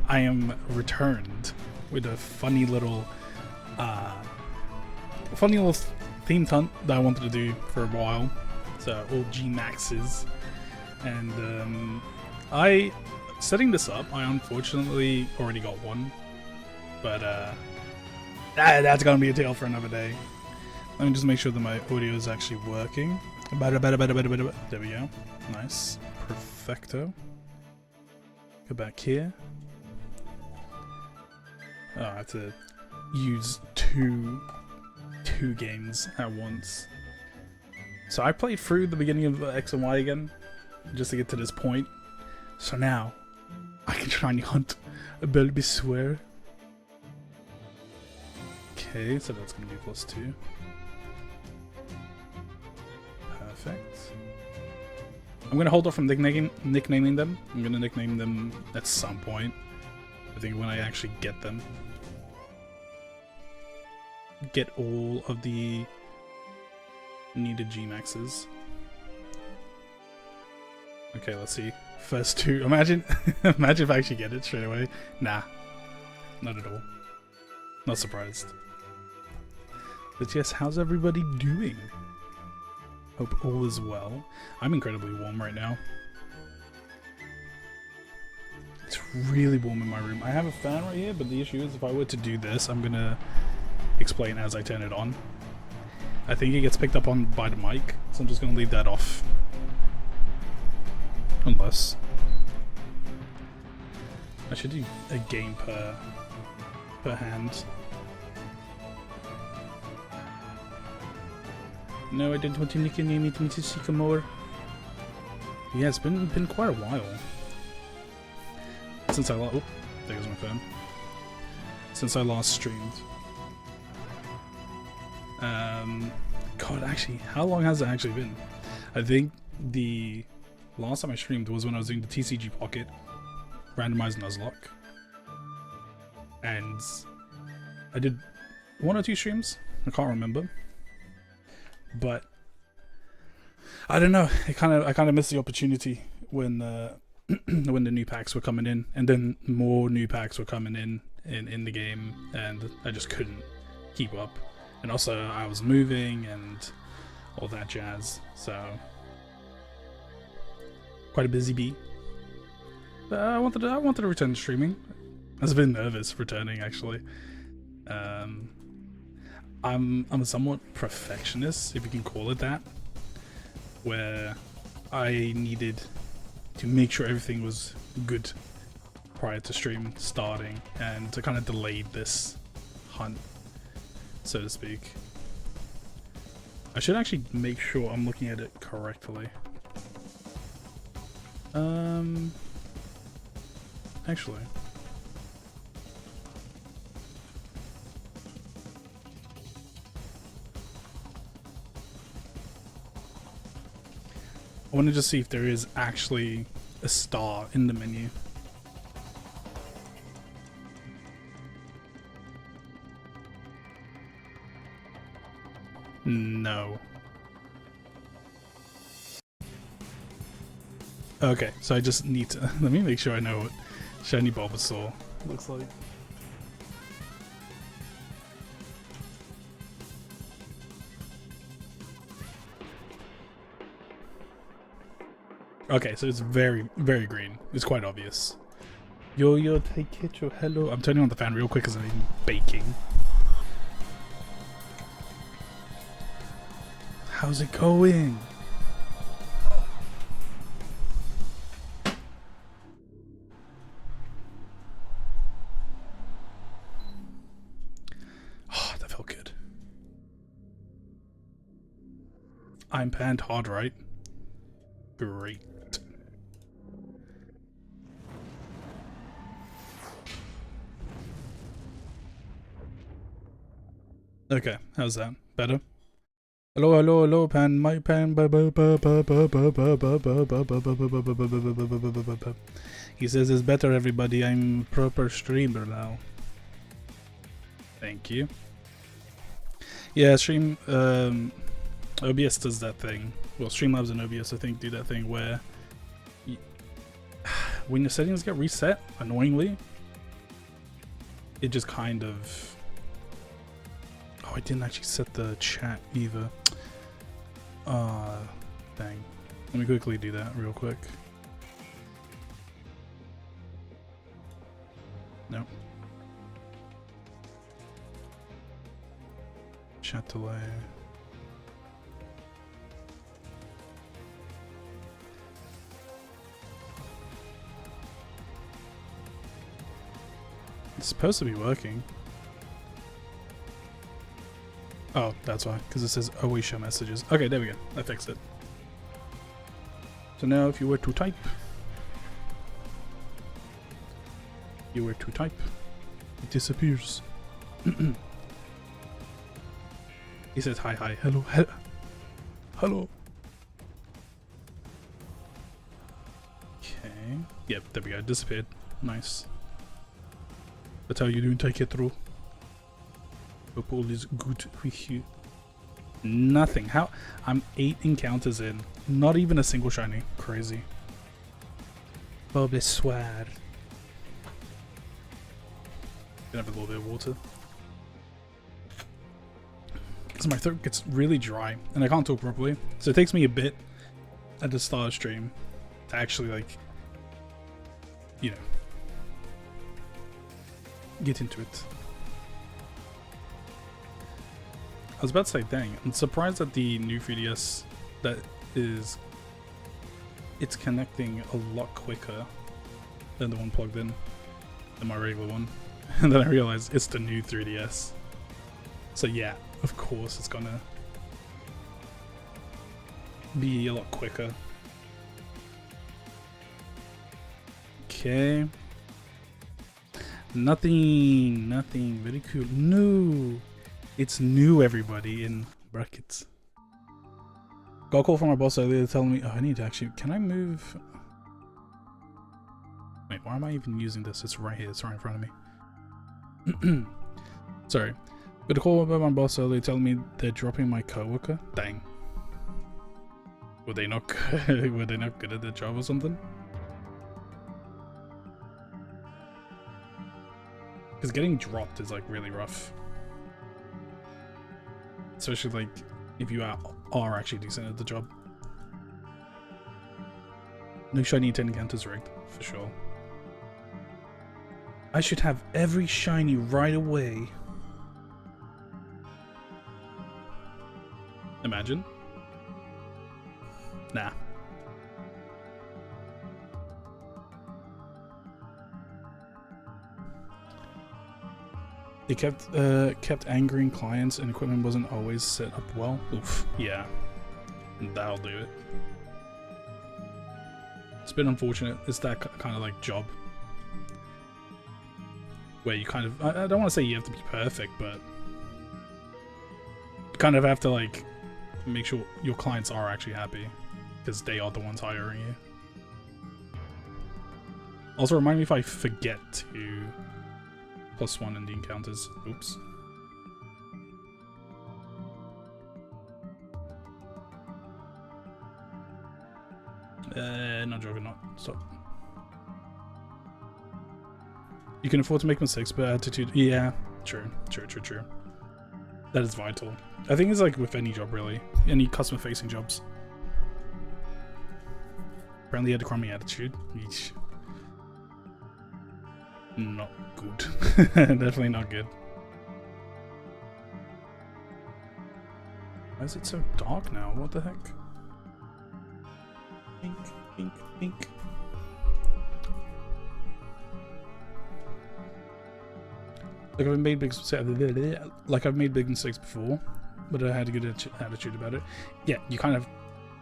I am returned with a funny little themed hunt that I wanted to do for a while. So all G-Maxes, and setting this up, I unfortunately already got one, but that's gonna be a tale for another day. Let me just make sure that my audio is actually working. There we go. Nice. Perfecto. Go back here. Oh, I have to use two games at once. So I played through the beginning of X and Y again, just to get to this point. So now, I can try and hunt a Bulbasaur. Okay, so that's gonna be +2. Perfect. I'm gonna hold off from nicknaming them. I'm gonna nickname them at some point. I think when I actually get them. Get all of the needed G-Maxes. Okay, let's see. First two. Imagine if I actually get it straight away. Nah. Not at all. Not surprised. But yes, how's everybody doing? Hope all is well. I'm incredibly warm right now. It's really warm in my room. I have a fan right here, but the issue is if I were to do this, I'm gonna explain as I turn it on. I think it gets picked up on by the mic, so I'm just gonna leave that off. Unless I should do a game per hand. No, I didn't want to nickname it Mrs. Sycamore. Yeah, it's been quite a while since I last. Oh, there goes my phone. Since I last streamed. God, actually, how long has it actually been? I think the last time I streamed was when I was doing the TCG Pocket randomized Nuzlocke, and I did 1 or 2 streams. I can't remember. But I don't know. I kind of missed the opportunity when when the new packs were coming in, and then more new packs were coming in the game, and I just couldn't keep up. And also, I was moving and all that jazz, so quite a busy bee. But I wanted to return to streaming. I was a bit nervous returning, actually. I'm a somewhat perfectionist, if you can call it that, where I needed to make sure everything was good prior to stream starting, and to kind of delayed this hunt, so to speak. I should actually make sure I'm looking at it correctly. Actually. I want to just see if there is actually a star in the menu. No. Okay, so I just need to let me make sure I know what shiny Bulbasaur looks like. Okay, so it's very, very green. It's quite obvious. Yo, take it, yo, hello. I'm turning on the fan real quick because I'm baking. How's it going? Oh, that felt good. I'm panned hard, right? Great. Okay, how's that? Better? Hello, pan, my pan. He says it's better, everybody. I'm proper streamer now. Thank you. Yeah, stream. OBS does that thing. Well, Streamlabs and OBS, I think, do that thing where when your settings get reset, annoyingly, it just kind of... Oh, I didn't actually set the chat either. Dang. Let me quickly do that real quick. No. Chat delay. It's supposed to be working. Oh, that's why, because it says always show messages. Okay, there we go. I fixed it. So now if you were to type, it disappears. He says hi, hi, hello, hello. Okay. Yep, there we go. It disappeared. Nice. That's how you do take it through. Hope all is good with you. Nothing. How? I'm 8 encounters in. Not even a single shiny. Crazy. Bonsoir. Gonna have a little bit of water. Because my throat gets really dry and I can't talk properly. So it takes me a bit at the start of stream to actually, like, you know, get into it. I was about to say, dang, I'm surprised that the new 3DS it's connecting a lot quicker than the one plugged in than my regular one. And then I realized it's the new 3DS. So yeah, of course it's gonna be a lot quicker. Okay. Nothing. Very cool. No. It's new, everybody, in brackets. Got a call from my boss earlier telling me, oh, I need to actually, can I move? Wait, why am I even using this? It's right here, it's right in front of me. Sorry. Got a call about my boss earlier telling me they're dropping my coworker. Dang. Were they not good at their job or something? Because getting dropped is like really rough. Especially like if you are actually decent at the job. No shiny 10 encounters rigged, for sure. I should have every shiny right away. Imagine. Nah. It kept angering clients and equipment wasn't always set up well. Oof, yeah. That'll do it. It's been unfortunate. It's that kind of like job where you kind of, I don't want to say you have to be perfect, but you kind of have to like make sure your clients are actually happy because they are the ones hiring you. Also remind me if I forget to +1 in the encounters. Oops. Not joking, not. Stop. You can afford to make mistakes, but attitude. Yeah, true. That is vital. I think it's like with any job, really. Any customer facing jobs. Apparently, he had a crummy attitude. Eesh. Not good. Definitely not good. Why is it so dark now? What the heck? Pink. Like I've made big mistakes before, but I had a good attitude about it. Yeah, you kind of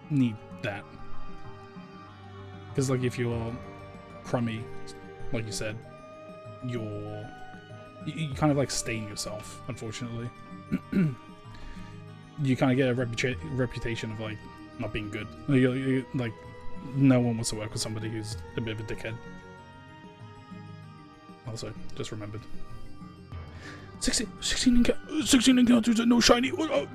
need that. Because like if you're crummy, like you said, you kind of like stain yourself, unfortunately. You kind of get a reputation of like not being good. Like no one wants to work with somebody who's a bit of a dickhead. Also, just remembered. 16 encounters and no shiny. Your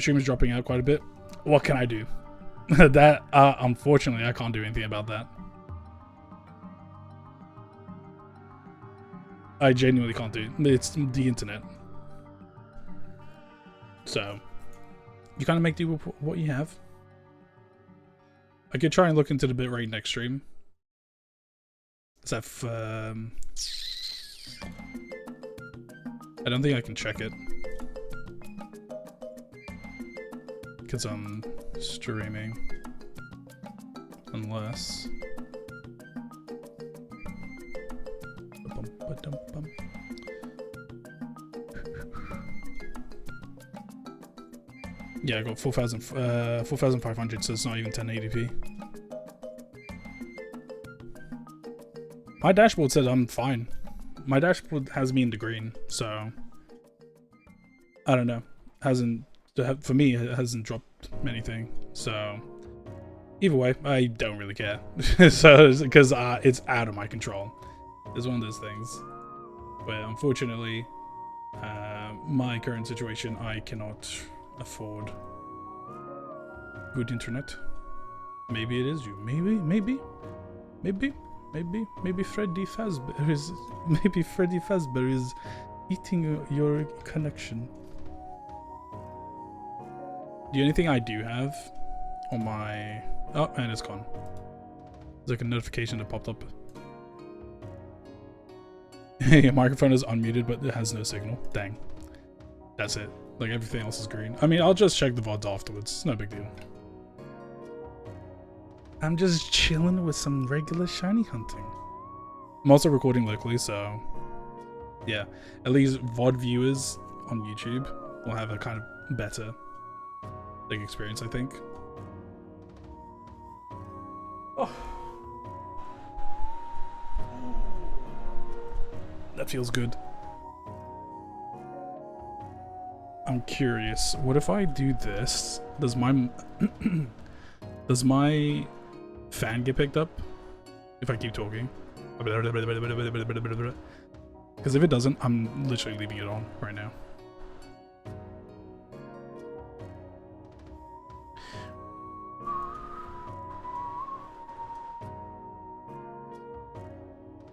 stream is dropping out quite a bit. What can I do? That, unfortunately, I can't do anything about that. I genuinely can't do it. It's the internet. So, you kind of make do with what you have. I could try and look into the bitrate next stream. Is that I don't think I can check it. Because I'm streaming. Unless... Yeah, I got 4,500, so it's not even 1080p. My dashboard says I'm fine. My dashboard has me in the green, so I don't know. Hasn't, for me, it hasn't dropped anything. So either way, I don't really care. So because it's out of my control. It's one of those things. But unfortunately, my current situation, I cannot afford good internet. Maybe it is you. Maybe Freddy Fazbear is eating your connection. The only thing I do have on my... Oh, and it's gone. There's like a notification that popped up. Your microphone is unmuted, but it has no signal. Dang. That's it. Like, everything else is green. I mean, I'll just check the VODs afterwards. It's no big deal. I'm just chilling with some regular shiny hunting. I'm also recording locally, so... Yeah. At least VOD viewers on YouTube will have a kind of better experience, I think. Oh. That feels good. I'm curious. What if I do this? Does my does my fan get picked up if I keep talking? Because if it doesn't, I'm literally leaving it on right now.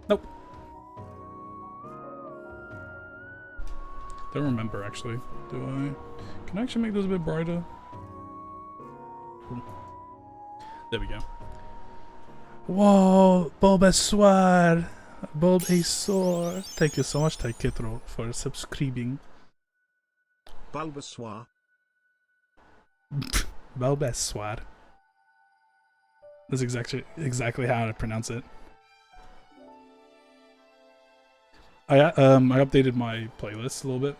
Nope. Don't remember, actually. Do I? Can I actually make this a bit brighter? There we go. Whoa! Bulbasaur! Bulbasaur! Thank you so much, Taiketro, for subscribing. Bulbasaur. Bulbasaur. That's exactly how I pronounce it. I updated my playlist a little bit,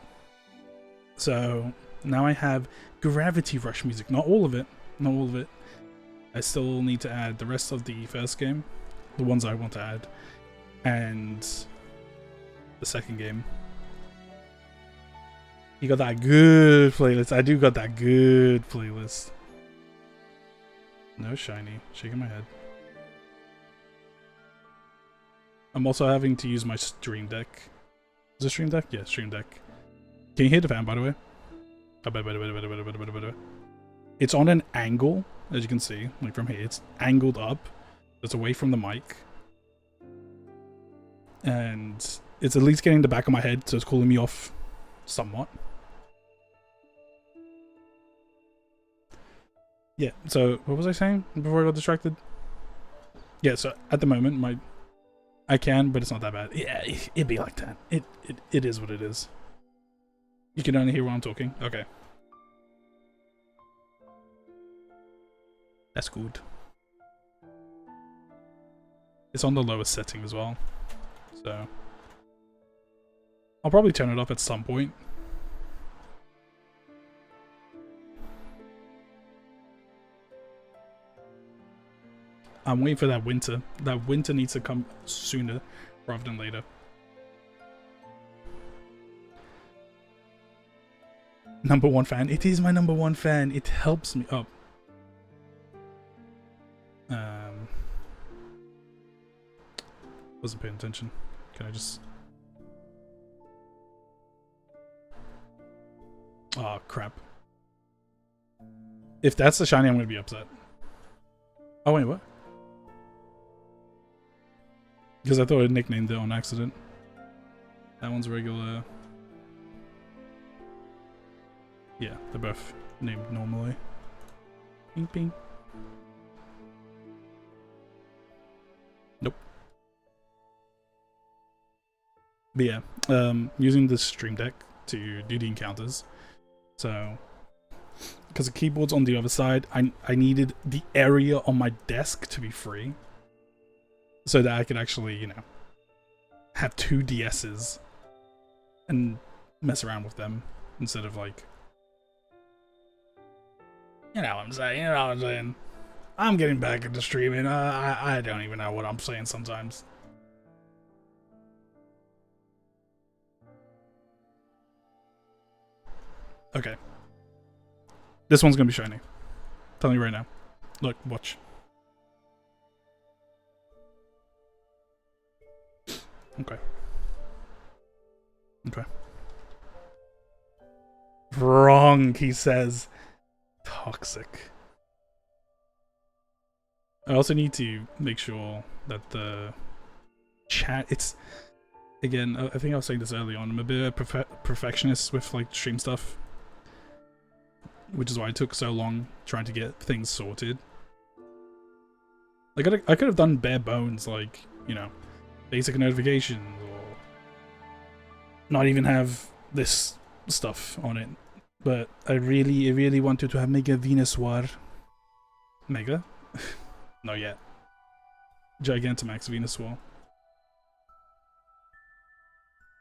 so now I have Gravity Rush music. Not all of it. Not all of it. I still need to add the rest of the first game, the ones I want to add, and the second game. You got that good playlist. I do got that good playlist. No shiny. Shaking my head. I'm also having to use my Stream Deck. Is it Stream Deck? Yeah, Stream Deck. Can you hear the fan, by the way? It's on an angle, as you can see, like from here. It's angled up. It's away from the mic. And it's at least getting the back of my head, so it's cooling me off somewhat. Yeah, so what was I saying before I got distracted? Yeah, so at the moment, I can, but it's not that bad. Yeah, it'd be like that. It is what it is. You can only hear when I'm talking. Okay. That's good. It's on the lowest setting as well. So I'll probably turn it off at some point. I'm waiting for that winter. That winter needs to come sooner rather than later. Number one fan. It is my number one fan. It helps me up. Wasn't paying attention. Can I just... Oh, crap. If that's the shiny, I'm going to be upset. Oh wait, what? Because I thought I nicknamed it on accident. That one's regular. Yeah, they're both named normally. Ping ping. Nope. But yeah, using the Stream Deck to do the encounters. So, because the keyboard's on the other side, I needed the area on my desk to be free. So that I could actually, you know, have two DSs and mess around with them instead of like, you know what I'm saying, I'm getting back into streaming. I don't even know what I'm saying sometimes. Okay. This one's gonna be shiny. I'm telling you right now. Look, watch. Okay. Okay. Wrong, he says. Toxic. I also need to make sure that the chat, it's, again, I think I was saying this early on, I'm a bit of a perfectionist with like stream stuff, which is why it took so long trying to get things sorted. Like I could have done bare bones, like, you know, basic notifications, or not even have this stuff on it. But I really wanted to have Mega Venusaur. Mega? Not yet. Gigantamax Venusaur.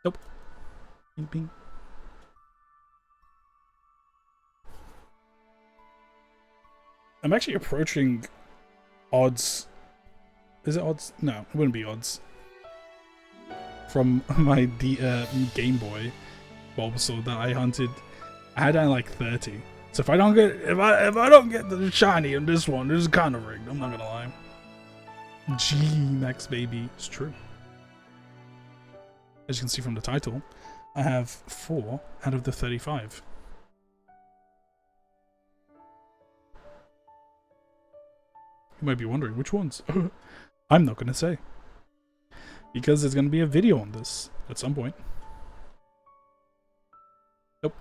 Nope. Bing bing. I'm actually approaching odds. Is it odds? No, it wouldn't be odds. From my Game Boy Bulbasaur that I hunted, I had like 30. So if I don't get if I don't get the shiny in this one, this is kind of rigged. I'm not gonna lie. G-Max baby, it's true. As you can see from the title, I have 4 out of the 35. You might be wondering which ones. I'm not gonna say, because there's gonna be a video on this at some point. Nope.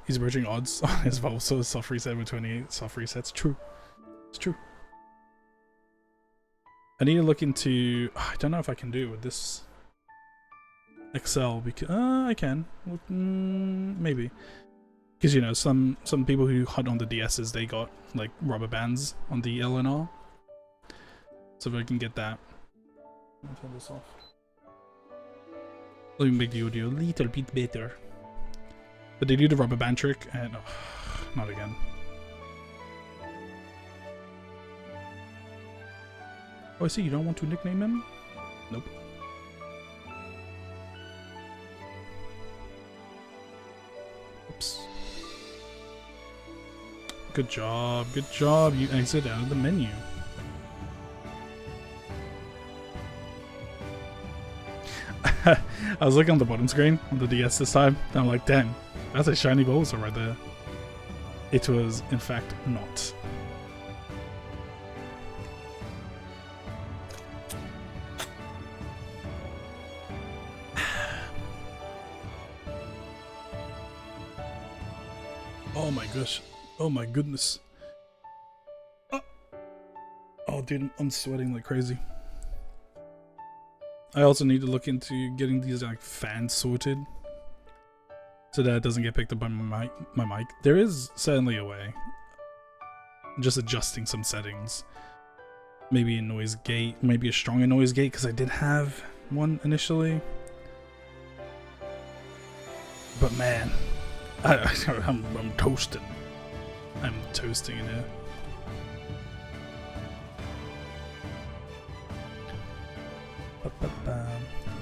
He's merging odds on his Bulbasaur soft reset with 28 soft resets. True. It's true. I need to look into... I don't know if I can do it with this Excel, because... I can. Maybe. Because, you know, some people who hunt on the DSs, they got, like, rubber bands on the LNR. So if I can get that... Let me turn this off. Let me make the audio a little bit better. But they do the rubber band trick, and... Oh, not again. Oh, I see, you don't want to nickname him? Nope. Oops. Good job, good job. You exit out of the menu. I was looking on the bottom screen on the DS this time, and I'm like, damn, that's a shiny Bulbasaur right there. It was, in fact, not. Oh my gosh. Oh my goodness. Oh dude, I'm sweating like crazy. I also need to look into getting these like fans sorted so that it doesn't get picked up by my mic. There is certainly a way. Just adjusting some settings. Maybe a noise gate, maybe a stronger noise gate, because I did have one initially. But man, I'm toasting. I'm toasting in here.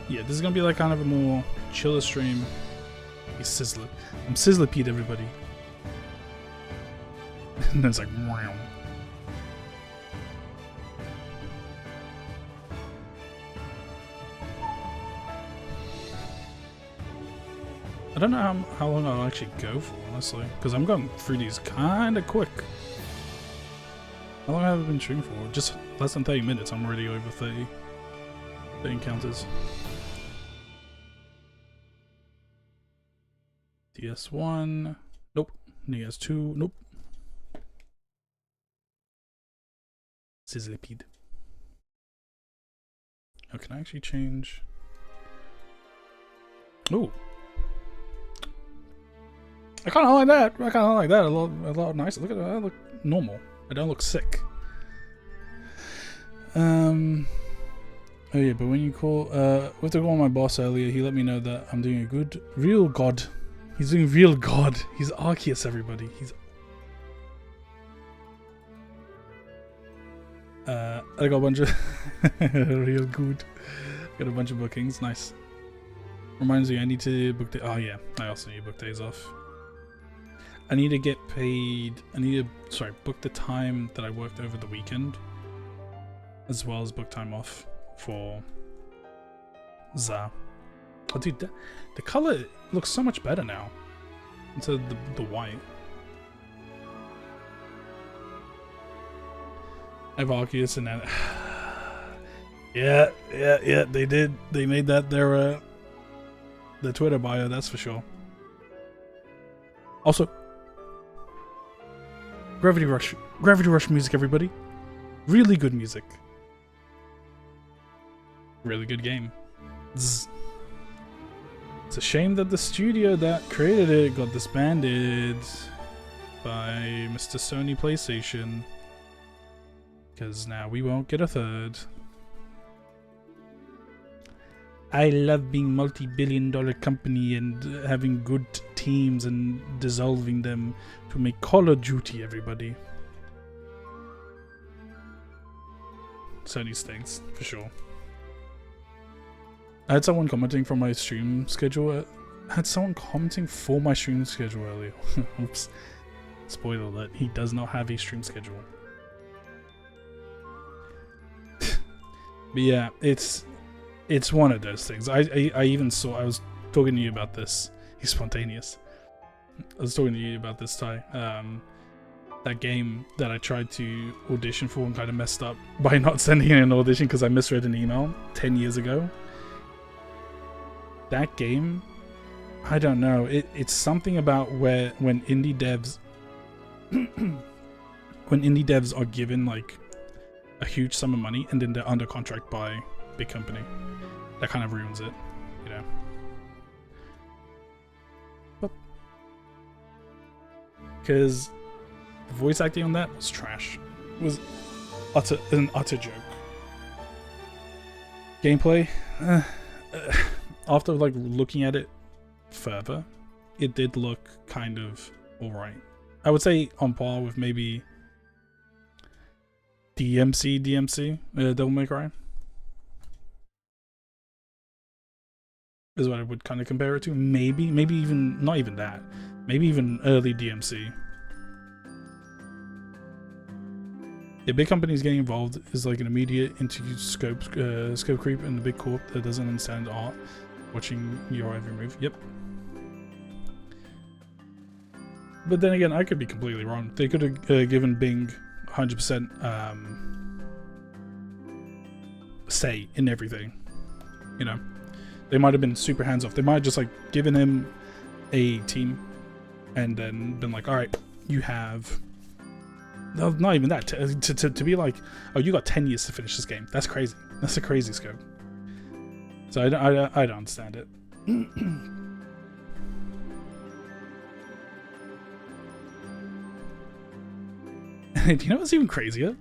Yeah, this is gonna be like kind of a more chiller stream. He's Sizzler. I'm Sizzler Pete, everybody. And then it's like, wow. I don't know how long I'll actually go for, honestly, because I'm going through these kind of quick. How long have I been streaming for? Just less than 30 minutes. I'm already over 30 encounters. DS1. Nope. DS2. Nope. Sizzlipede. Oh, can I actually change? Ooh. I kind of like that. I kind of like that a lot nicer. Look at that. I look normal. I don't look sick. Oh yeah, but when you call, with the call my boss earlier, he let me know that I'm doing a good, real god. He's doing real god. He's Arceus, everybody. He's. I got a bunch of real good. Got a bunch of bookings. Nice. Reminds me, I need to book the. Oh yeah, I also need to book days off. I need to get paid. I need to book the time that I worked over the weekend, as well as book time off for Za. Oh dude, the color looks so much better now instead of the white. I have Arceus and that. Yeah, they did. They made that their Twitter bio, that's for sure. Also, Gravity Rush music, everybody. Really good music. Really good game. Zzz. It's a shame that the studio that created it got disbanded by Mr. Sony PlayStation, because now we won't get a third. I love being multi-billion-dollar company and having good teams and dissolving them to make Call of Duty, everybody. Sony stinks, for sure. I had someone commenting from my stream schedule. I had someone commenting for my stream schedule earlier. Oops. Spoiler alert, he does not have a stream schedule. But yeah, it's one of those things. I even saw, I was talking to you about this. He's spontaneous. I was talking to you about this, Ty. That game that I tried to audition for and kind of messed up by not sending in an audition because I misread an email 10 years ago. That game, I don't know. It's something about when indie devs are given like a huge sum of money and then they're under contract by big company, that kind of ruins it, you know. Because the voice acting on that was trash. It was an utter joke. Gameplay, after like looking at it further, it did look kind of alright. I would say on par with maybe DMC, Devil May Cry, is what I would kind of compare it to. Maybe even not even that. Maybe even early DMC. Yeah, big companies getting involved is like an immediate into scope creep, and the big corp that doesn't understand art watching your every move. Yep. But then again, I could be completely wrong. They could have given Bing 100% say in everything. You know, they might have been super hands off. They might have just like given him a team and then been like, all right, you have. No, not even that. To be like, oh, you got 10 years to finish this game. That's crazy. That's a crazy scope. So I don't understand it. Do you know what's even crazier?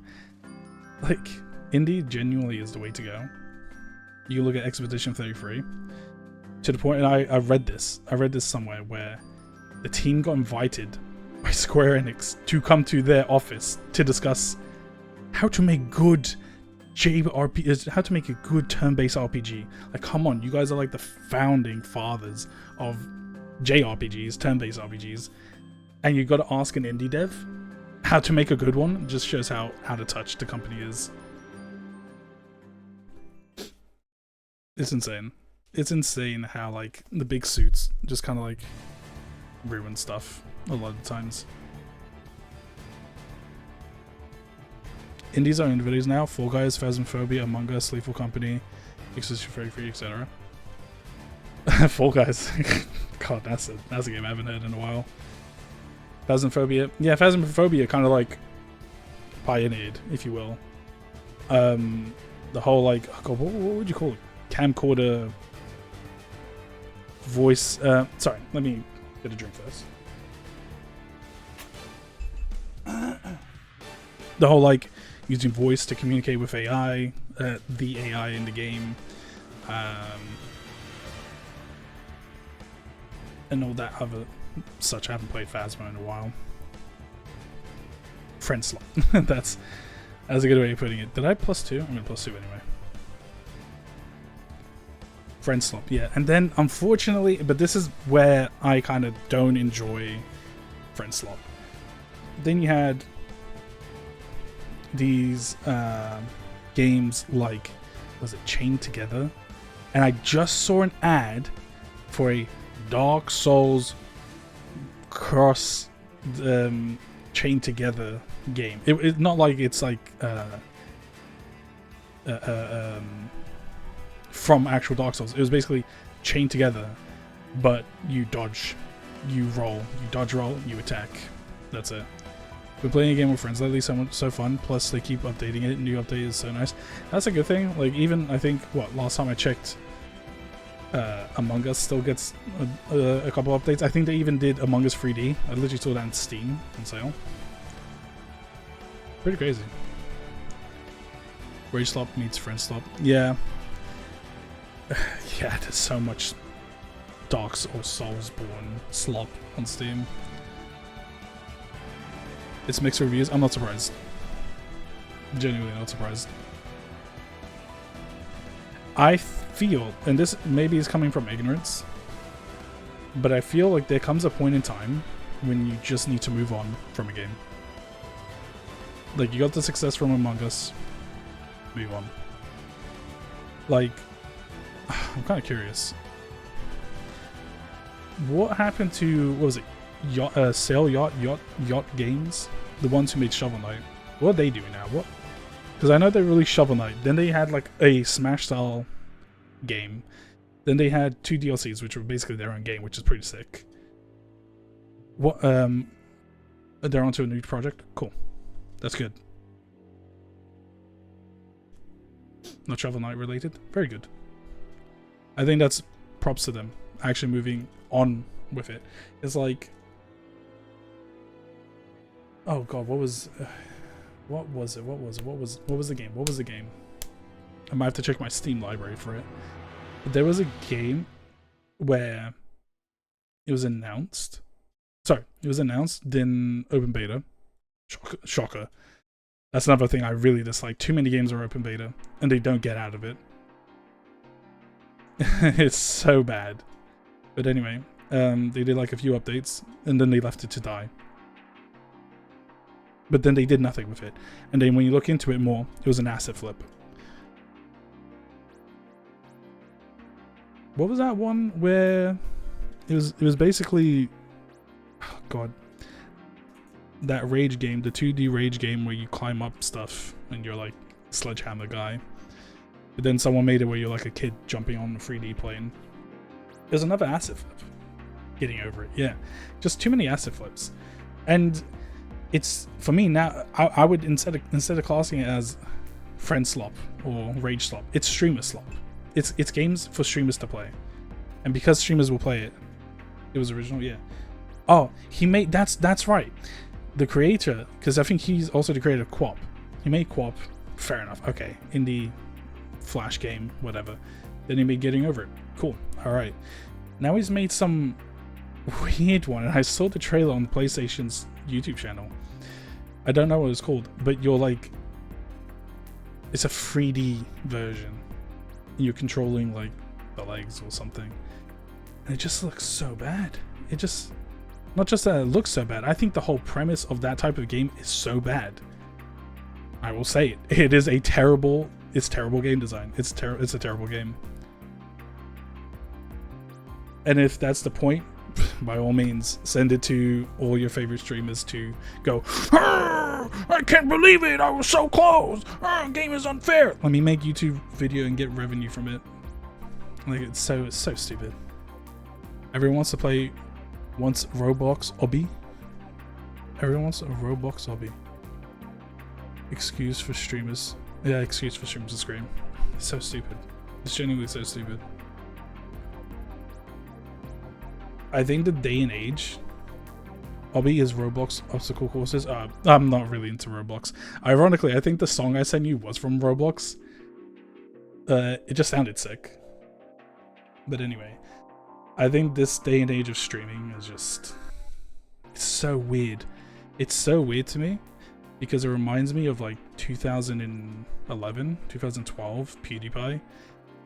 Like, indie genuinely is the way to go. You look at Expedition 33 to the point, and I read this somewhere where the team got invited by Square Enix to come to their office to discuss how to make good how to make a good turn-based RPG. Like, come on, you guys are like the founding fathers of JRPGs, turn-based RPGs, and you got to ask an indie dev how to make a good one. It just shows how out of touch the company is. It's insane. it's insane how like the big suits just kind of like ruin stuff a lot of times. Indies are in videos now. Fall Guys, Phasmophobia, Among Us, Lethal Company, Exclusive Free, etc. Fall Guys. God, that's a game I haven't heard in a while. Phasmophobia. Yeah, Phasmophobia kind of like pioneered, if you will. The whole like, oh God, what would you call it? Camcorder voice. Sorry, let me get a drink first. The whole like using voice to communicate with AI, the AI in the game, and all that other such. I haven't played Phasmo in a while. Friend slot. That's a good way of putting it. Did I +2? I'm gonna +2 anyway. Friend slot, yeah. And then unfortunately, but this is where I kind of don't enjoy friend slot. Then you had these games like, was it Chained Together? And I just saw an ad for a Dark Souls cross Chained Together game. It's not like it's like from actual Dark Souls. It was basically Chained Together, but you dodge, you roll, you dodge, roll, you attack. That's it. We're playing a game with friends lately, so fun. Plus, they keep updating it. New update is so nice. That's a good thing. Like, even I think last time I checked, Among Us still gets a couple updates. I think they even did Among Us 3D. I literally saw that on Steam on sale. Pretty crazy. Rage Slop meets Friend Slop. Yeah. Yeah, there's so much Dark or Soulsborne slop on Steam. It's mixed reviews. I'm not surprised. Genuinely not surprised. I feel, and this maybe is coming from ignorance, but I feel like there comes a point in time when you just need to move on from a game. Like, you got the success from Among Us, move on. Like, I'm kind of curious. What happened to, what was it? Sail Yacht Games, the ones who made Shovel Knight. What are they doing now? What? Because I know they released Shovel Knight. Then they had like a Smash style game. Then they had 2 DLCs, which were basically their own game, which is pretty sick. What? They're onto a new project. Cool. That's good. Not Shovel Knight related. Very good. I think that's props to them. Actually moving on with it. It's like, oh God, what was it? What was the game? What was the game? I might have to check my Steam library for it. But there was a game where it was announced. Sorry, it was announced, then open beta. Shocker. That's another thing I really dislike. Too many games are open beta, and they don't get out of it. It's so bad. But anyway, they did like a few updates, and then they left it to die. But then they did nothing with it. And then when you look into it more, it was an asset flip. What was that one where it was basically, oh God, that Rage game, the 2D Rage game where you climb up stuff and you're like sledgehammer guy. But then someone made it where you're like a kid jumping on a 3D plane. There's another asset flip. Getting over it, yeah. Just too many asset flips. And it's, for me now, I would instead of classing it as friend slop or rage slop, it's streamer slop. It's games for streamers to play. And because streamers will play it, it was original, yeah. Oh, he made, that's right. The creator, because I think he's also the creator of QWOP. He made QWOP, fair enough, okay. Indie Flash game, whatever. Then he made Getting Over It. Cool, alright. Now he's made some weird one, and I saw the trailer on PlayStation's YouTube channel. I don't know what it's called, but you're like, it's a 3D version. You're controlling like the legs or something, and it just looks so bad. It just, not just that it looks so bad, I think the whole premise of that type of game is so bad. I will say it is a terrible, it's terrible game design. It's a terrible game. And if that's the point, by all means, send it to all your favorite streamers to go, I can't believe it, I was so close, game is unfair. Let me make YouTube video and get revenue from it. Like, it's so stupid. Everyone wants Roblox obby. Everyone wants a Roblox obby. Excuse for streamers. Yeah, excuse for streamers to scream. It's so stupid. It's genuinely so stupid. I think the day and age, obby is Roblox obstacle courses. I'm not really into Roblox. Ironically, I think the song I sent you was from Roblox. It just sounded sick. But anyway, I think this day and age of streaming is just, it's so weird. It's so weird to me because it reminds me of like 2011, 2012 PewDiePie.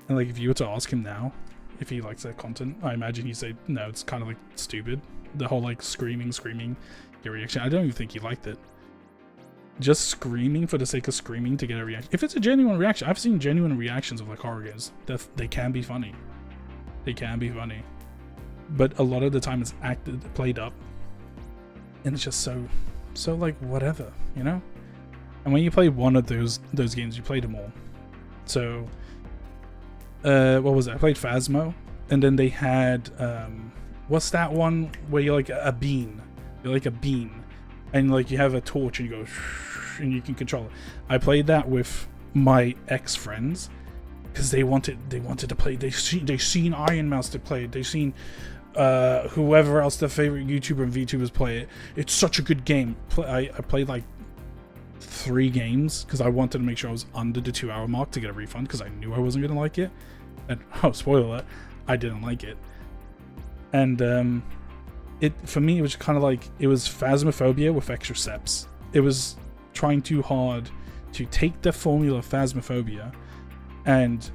And like, if you were to ask him now if he likes that content, I imagine he'd say no, it's kind of like stupid. The whole like screaming get a reaction. I don't even think he liked it. Just screaming for the sake of screaming to get a reaction. If it's a genuine reaction, I've seen genuine reactions of like horror games. They can be funny. They can be funny. But a lot of the time it's played up. And it's just so like whatever, you know? And when you play one of those games, you play them all. So what was it? I played Phasmo, and then they had what's that one where you're like a bean? You're like a bean, and like you have a torch and you go and you can control it. I played that with my ex-friends because they wanted to play. They seen Iron Mouse to play it. They seen whoever else their favorite YouTuber and VTubers play it. It's such a good game. I played like 3 games because I wanted to make sure I was under the 2-hour mark to get a refund because I knew I wasn't gonna like it. And spoiler alert, I didn't like it. And it for me, it was kind of like, it was Phasmophobia with extra steps. It was trying too hard to take the formula of Phasmophobia and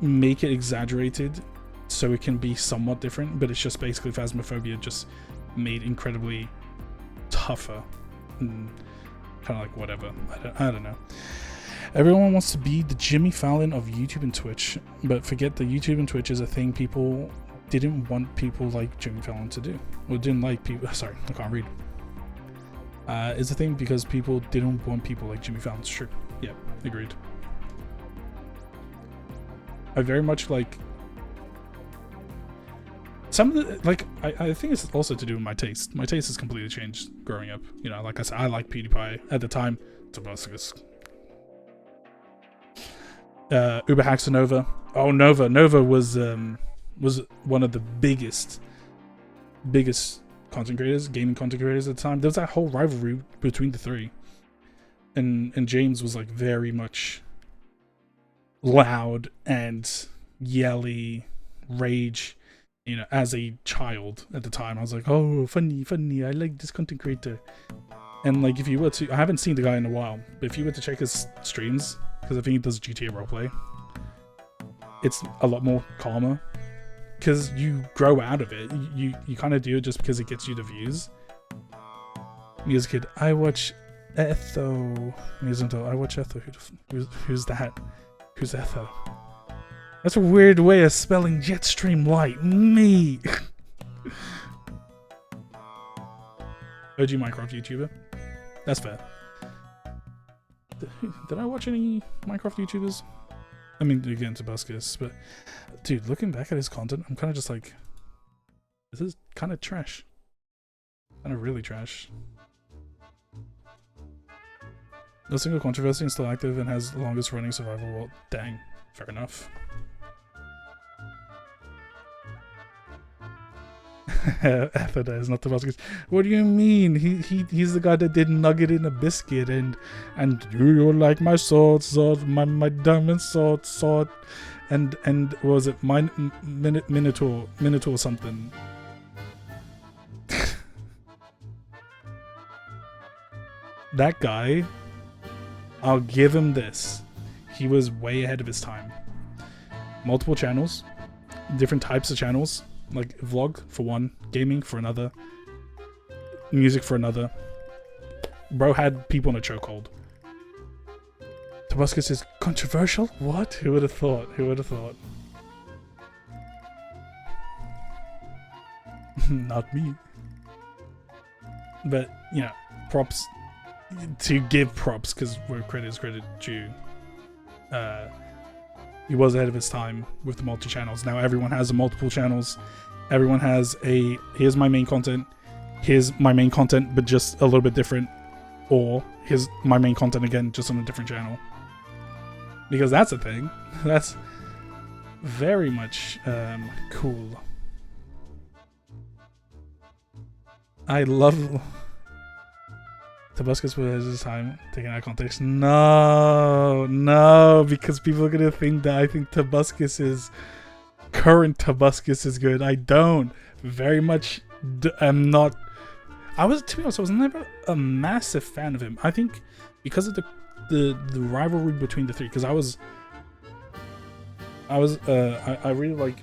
make it exaggerated so it can be somewhat different, but it's just basically Phasmophobia just made incredibly tougher and kind of like whatever. I don't know. Everyone wants to be the Jimmy Fallon of YouTube and Twitch, but forget that YouTube and Twitch is a thing people didn't want people like Jimmy Fallon to do. Or didn't like people, sorry, I can't read. It's a thing because people didn't want people like Jimmy Fallon. It's true. Yeah, agreed. I very much like some of the, like, I think it's also to do with my taste. My taste has completely changed growing up. You know, like I said, I like PewDiePie at the time. Tabascus. Uber Hacks Nova. Oh, Nova was one of the biggest content creators, gaming content creators at the time. There was that whole rivalry between the three, and James was like very much loud and yelly, rage. You know, as a child at the time, I was like, oh, funny, I like this content creator. And like, if you were to, I haven't seen the guy in a while, but if you were to check his streams, because I think he does GTA roleplay, it's a lot more calmer. Because you grow out of it. You kind of do it just because it gets you the views. Me as a kid, I watch Etho. I watch Etho. Who's that? Who's Etho? That's a weird way of spelling Jetstream Light. Me. OG Minecraft YouTuber. That's fair. Did I watch any Minecraft YouTubers? I mean, again, Tabascus, but dude, looking back at his content, I'm kind of just like, this is kind of trash. Kind of really trash. No single controversy and still active and has the longest running survival. Well, dang, fair enough. That is not Tabascus. What do you mean? He's the guy that did Nugget in a Biscuit and do you like my sword, my diamond sword, and what was it, Minotaur something. That guy, I'll give him this. He was way ahead of his time. Multiple channels, different types of channels. Like vlog for one, gaming for another, music for another. Bro had people in a chokehold. Tabascus is controversial? What? Who would have thought? Who would have thought? Not me. But, you know, props to give props, because where credit is credit due. He was ahead of his time with the multi-channels. Now everyone has multiple channels. Everyone has a, here's my main content, here's my main content, but just a little bit different. Or here's my main content again, just on a different channel. Because that's a thing. That's very much cool. I love Tobuscus was his time taking out context. No, because people are gonna think that I think Tobuscus current Tobuscus is good. I don't. Very much am not. To be honest, I was never a massive fan of him. I think because of the rivalry between the three. Because I really like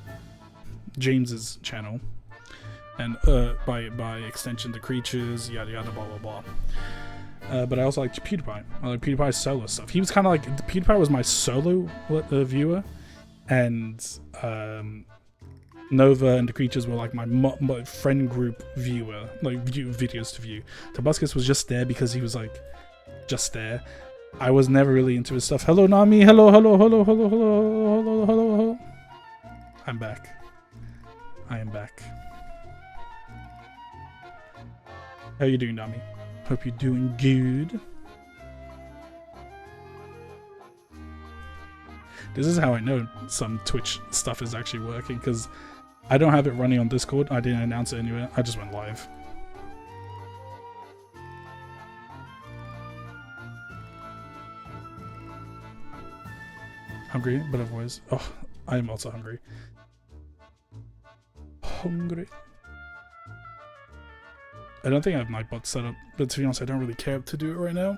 James's channel, and by extension the creatures, yada yada, blah blah blah. But I also like PewDiePie. I like PewDiePie's solo stuff. He was kind of like, PewDiePie was my solo viewer, and Nova and the creatures were like my friend group viewer, like videos to view. Tobuscus was just there because he was like just there. I was never really into his stuff. Hello Nami, hello. I'm back. I am back. How you doing, Nami? Hope you're doing good. This is how I know some Twitch stuff is actually working, because I don't have it running on Discord. I didn't announce it anywhere. I just went live. Hungry, but otherwise. Oh, I am also hungry. I don't think I have Nightbot set up, but to be honest, I don't really care to do it right now.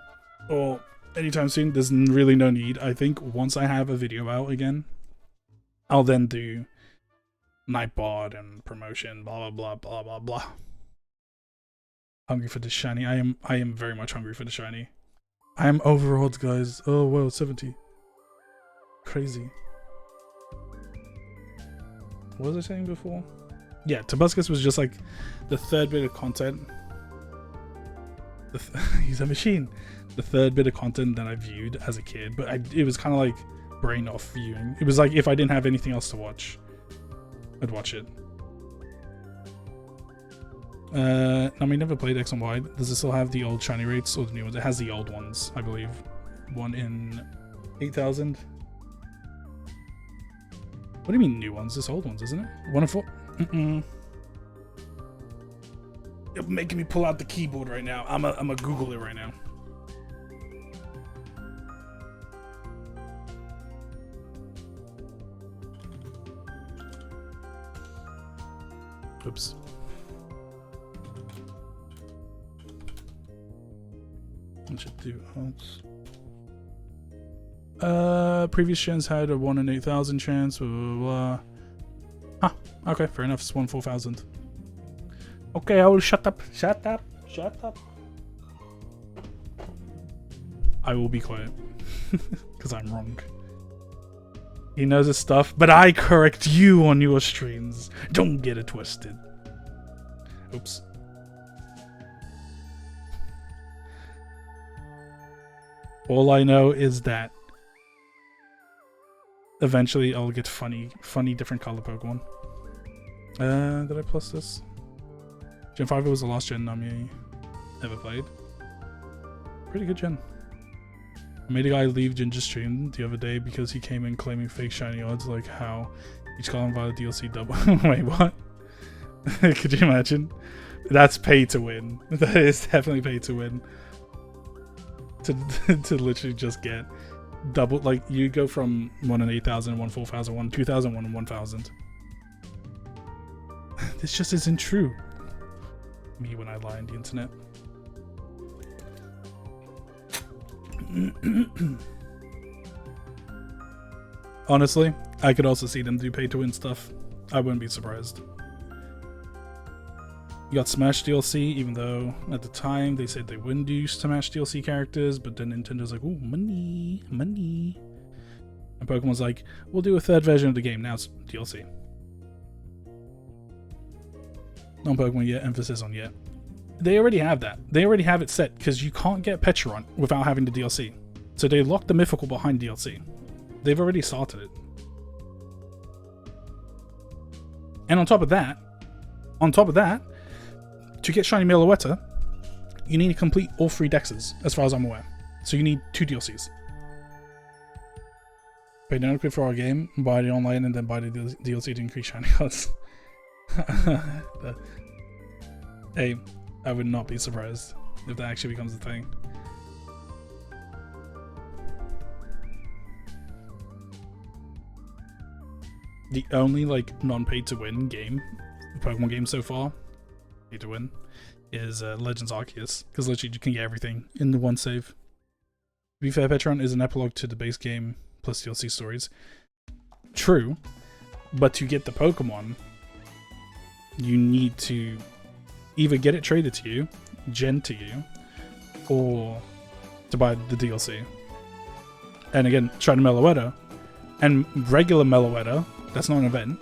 Or anytime soon. There's really no need. I think once I have a video out again, I'll then do Nightbot and promotion, blah blah blah blah blah blah. Hungry for the shiny. I am very much hungry for the shiny. I am overawed, guys. Oh wow, 70. Crazy. What was I saying before? Yeah, Tobuscus was just like the third bit of content. He's a machine. The third bit of content that I viewed as a kid, but it was kind of like brain off viewing. It was like if I didn't have anything else to watch, I'd watch it. I mean, never played X and Y. Does it still have the old shiny rates or the new ones? It has the old ones, I believe. One in 8,000. What do you mean new ones? It's old ones, isn't it? 1 in 4. You're making me pull out the keyboard right now. I'm a Google it right now. Oops. I should do odds. Previous gens had a 1 in 8,000 chance. Blah, blah, blah. Huh. Okay, fair enough. It's 1 in 4,000. Okay, I will shut up. Shut up. Shut up. I will be quiet. Because I'm wrong. He knows his stuff, but I correct you on your streams. Don't get it twisted. Oops. All I know is that eventually I'll get funny different color Pokemon. Did I plus this? Gen 5 was the last gen Nami ever played. Pretty good gen. I made a guy leave Ginger stream the other day because he came in claiming fake shiny odds, like how each column via the DLC double. Wait, what? Could you imagine? That's pay to win. That is definitely pay to win. To literally just get double, like you go from 1 in 8,000, 1 in 4,000, 1 in 2,000, 1 in 1,000. This just isn't true. Me when I lie on the internet. Honestly, I could also see them do pay to win stuff. I wouldn't be surprised. You got Smash DLC, even though at the time they said they wouldn't do Smash DLC characters, but then Nintendo's like, ooh, money, money. And Pokemon's like, we'll do a third version of the game, now it's DLC. Non-Pokemon yet, emphasis on yet. They already have that. They already have it set, because you can't get Pecharunt without having the DLC. So they locked the mythical behind DLC. They've already started it. And on top of that, to get Shiny Meloetta, you need to complete all 3 dexes, as far as I'm aware. So you need 2 DLCs. Pay $9 for our game, buy the online, and then buy the DLC to increase shiny cards. Hey, I would not be surprised if that actually becomes a thing. The only like non-pay-to-win game, Pokemon game so far, pay-to-win, is Legends Arceus, because literally you can get everything in the one save. To be fair, Pecharunt is an epilogue to the base game plus DLC stories. True, but to get the Pokemon, you need to either get it traded to you, gen to you, or to buy the DLC. And again, Shiny Meloetta and regular Meloetta, that's not an event,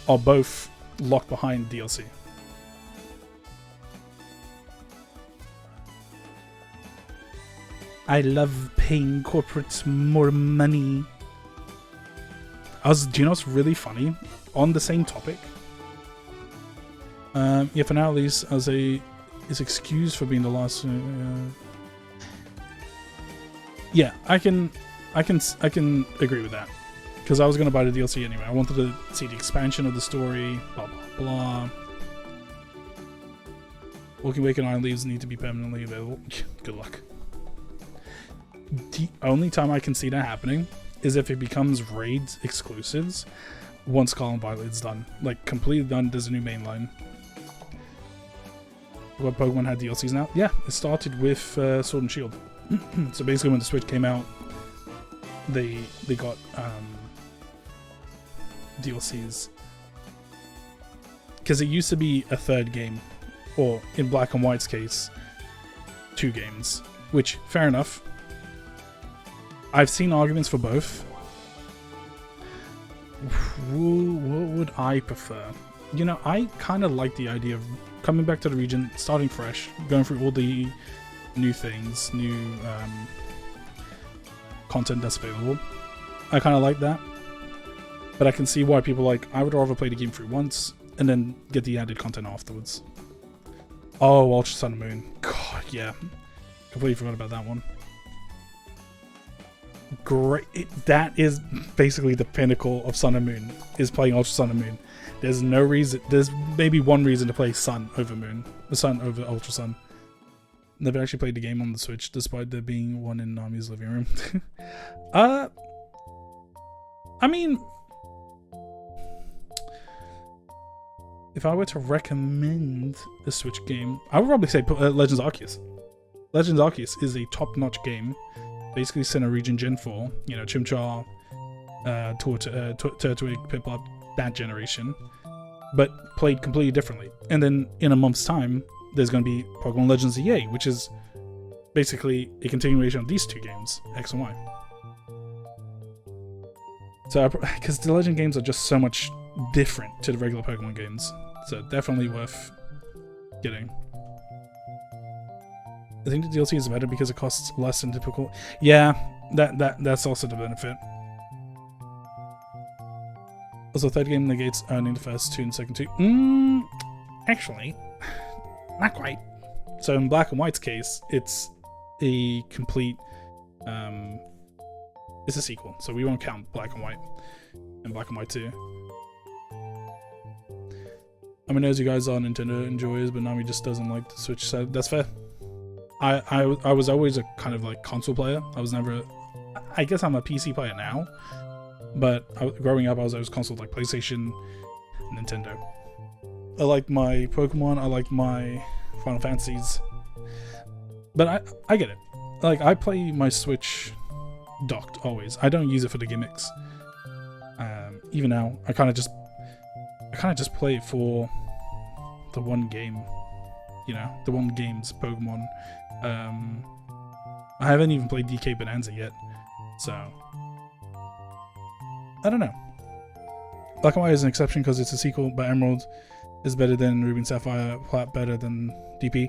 are both locked behind DLC. I love paying corporates more money. Do you know what's really funny? On the same topic, yeah, for now at least, as is excused for being the last. Yeah, I can agree with that, because I was gonna buy the DLC anyway. I wanted to see the expansion of the story. Blah blah blah. Walking Awakened Iron Leaves need to be permanently available. Good luck. The only time I can see that happening is if it becomes raids exclusives once Scarlet and Violet's done. Like, completely done, there's a new main line. What Pokemon had DLCs now? Yeah, it started with Sword and Shield. So basically when the Switch came out, they got DLCs. Because it used to be a 3rd game, or in Black and White's case, 2 games. Which, fair enough. I've seen arguments for both. What would I prefer? You know, I kind of like the idea of coming back to the region, starting fresh, going through all the new things, new content that's available. I kind of like that. But I can see why people like, I would rather play the game through once and then get the added content afterwards. Oh, Ultra Sun and Moon. God, yeah. Completely forgot about that one. Great. That is basically the pinnacle of Sun and Moon, is playing Ultra Sun and Moon. There's no reason, there's maybe one reason to play Sun over Moon, the Sun over Ultra Sun. Never actually played the game on the Switch, despite there being one in Nami's living room. I mean, if I were to recommend a Switch game, I would probably say Legends Arceus. Legends Arceus is a top-notch game. Basically set in a region Gen 4, you know, Chimchar, Turtwig, Piplup, that generation, but played completely differently. And then in a month's time, there's going to be Pokemon Legends EA, which is basically a continuation of these 2 games, X and Y. So, because the Legend games are just so much different to the regular Pokemon games, so definitely worth getting. I think the DLC is better because it costs less than typical. Yeah, that's also the benefit. Also, 3rd game negates earning the first 2 and second 2. Actually, not quite. So in Black and White's case, it's a complete, it's a sequel, so we won't count Black and White and Black and White 2. I mean, as you guys are Nintendo enjoyers, but Nami just doesn't like the Switch, so that's fair. I was always a kind of like console player. I was never, I guess I'm a PC player now, but growing up I was always console, like PlayStation, Nintendo. I like my Pokemon, I like my Final Fantasies, but I get it. Like, I play my Switch docked always. I don't use it for the gimmicks. Even now, I kind of just play it for the one game. You know, the one game's Pokemon. I haven't even played DK Bonanza yet, so I don't know. Black and White is an exception because it's a sequel, but Emerald is better than Ruby and Sapphire, Plat better than DP.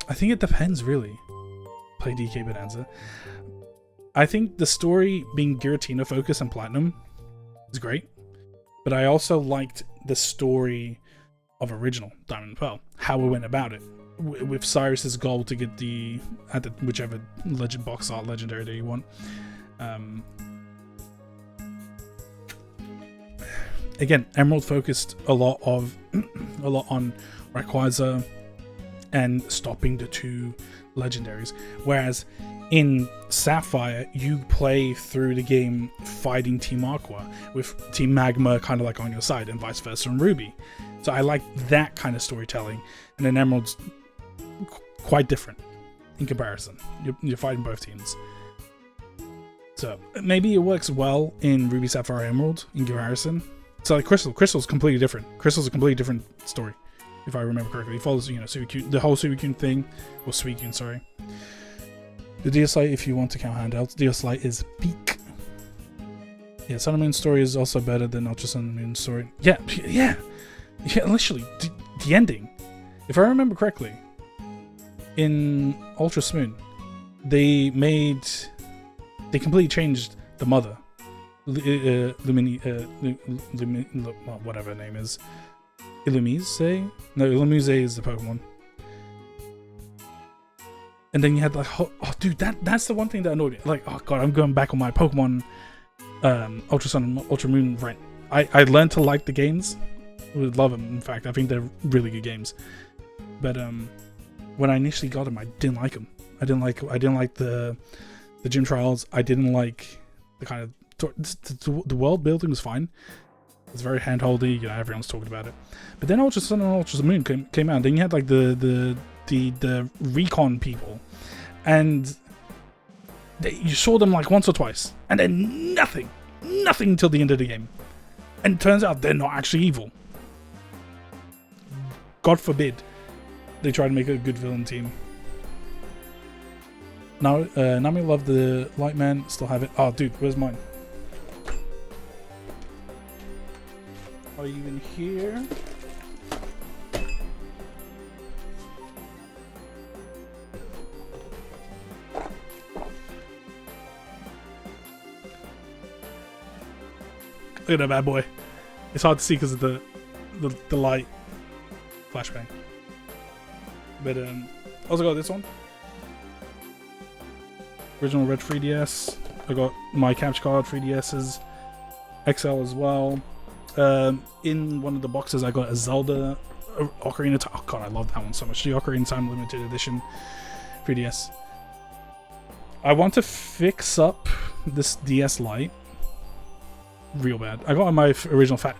I think it depends, really. Play DK Bonanza. I think the story being Giratina focused and Platinum is great, but I also liked the story of original Diamond and Pearl, how we went about it. With Cyrus's goal to get the whichever legend box art legendary that you want. Again, Emerald focused a lot on Rayquaza and stopping the 2 legendaries, whereas in Sapphire you play through the game fighting Team Aqua with Team Magma kind of like on your side, and vice versa in Ruby. So I like that kind of storytelling, and then Emerald's quite different in comparison. You're fighting both teams, so maybe it works well in Ruby, Sapphire, Emerald in comparison. So like Crystal's completely different. Crystal's a completely different story, if I remember correctly. It follows, Suicune, the whole Suicune thing, or Suicune, sorry. The DS Lite, if you want to count handouts, DS Lite is peak. Yeah, Sun and Moon story is also better than Ultra Sun and Moon story. Yeah, literally, the ending. If I remember correctly, in Ultra Moon, they completely changed the mother. Whatever her name is. Illumise? No, Illumise is the Pokemon. And then you had like, oh dude, that's the one thing that annoyed me. Like, oh god, I'm going back on my Pokemon Ultra Sun and Ultra Moon rant. I learned to like the games. I would love them, in fact. I think they're really good games. But when I initially got them, I didn't like them. I didn't like the gym trials. I didn't like the kind of the world building was fine. It's very handholdy, everyone's talking about it. But then Ultra Sun and Ultra Moon came out. Then you had like the recon people, and you saw them like once or twice, and then nothing until the end of the game. And it turns out they're not actually evil. God forbid they try to make a good villain team. Now, Nami loved the Lightman. Still have it. Oh, dude, where's mine? Are you in here? Look at that bad boy. It's hard to see because of the light flashbang. But also got this one. Original red 3DS. I got my capture card 3DS's XL as well. In one of the boxes I got a Zelda Ocarina of Time. Oh god, I love that one so much. The Ocarina of Time limited edition 3DS. I want to fix up this DS Lite real bad. I got my original fat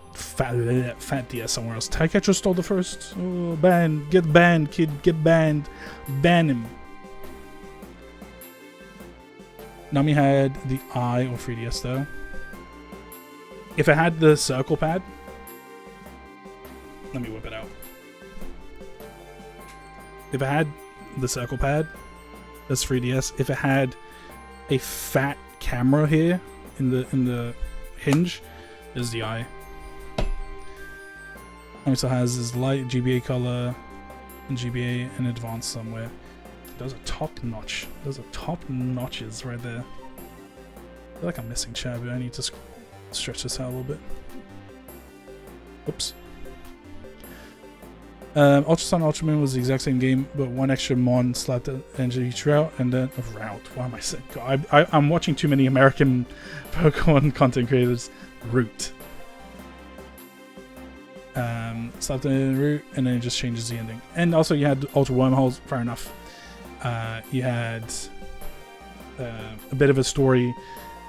DS somewhere else. Tycatcher stole the first. Oh, ban. Get banned, kid. Get banned. Ban him. Nami had the Eye or 3DS though. If it had the circle pad, let me whip it out. If it had the circle pad, that's 3DS. If it had a fat camera here in the hinge, is the Eye. It also has this light GBA color and GBA and advanced somewhere. Those are top notch. Those are top notches right there. I feel like I'm missing chat, but I need to stretch this out a little bit. Oops. Ultra Sun, Ultra Moon was the exact same game, but one extra mon slapped the engine each route, and then a route. Why am I saying? I'm watching too many American Pokemon content creators. Route. Slapped the route, and then it just changes the ending. And also, you had Ultra Wormholes. Fair enough. You had a bit of a story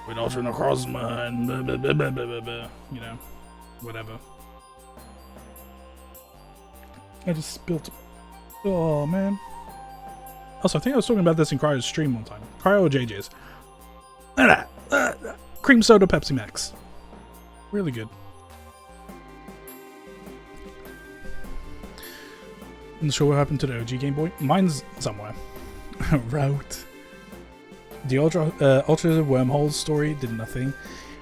with Ultra Necrozma and blah, blah, blah, blah, blah, blah, whatever. I just spilled. Oh man. Also, I think I was talking about this in Cryo's stream one time. Cryo or JJ's. Cream soda Pepsi Max. Really good. Not sure what happened to the OG Game Boy. Mine's somewhere. Route. The Ultra Wormholes story did nothing.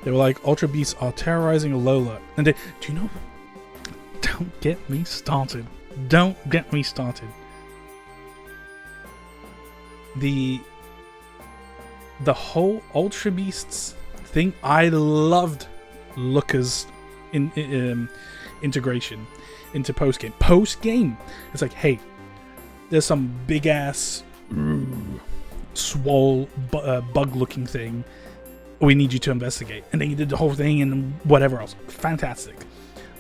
They were like, Ultra Beasts are terrorizing Alola. And they, do you know? Don't get me started. Don't get me started. The whole Ultra Beasts thing, I loved Looker's integration into post game. Post game, it's like, hey, there's some big ass swole bug looking thing we need you to investigate, and then you did the whole thing and whatever else. Fantastic.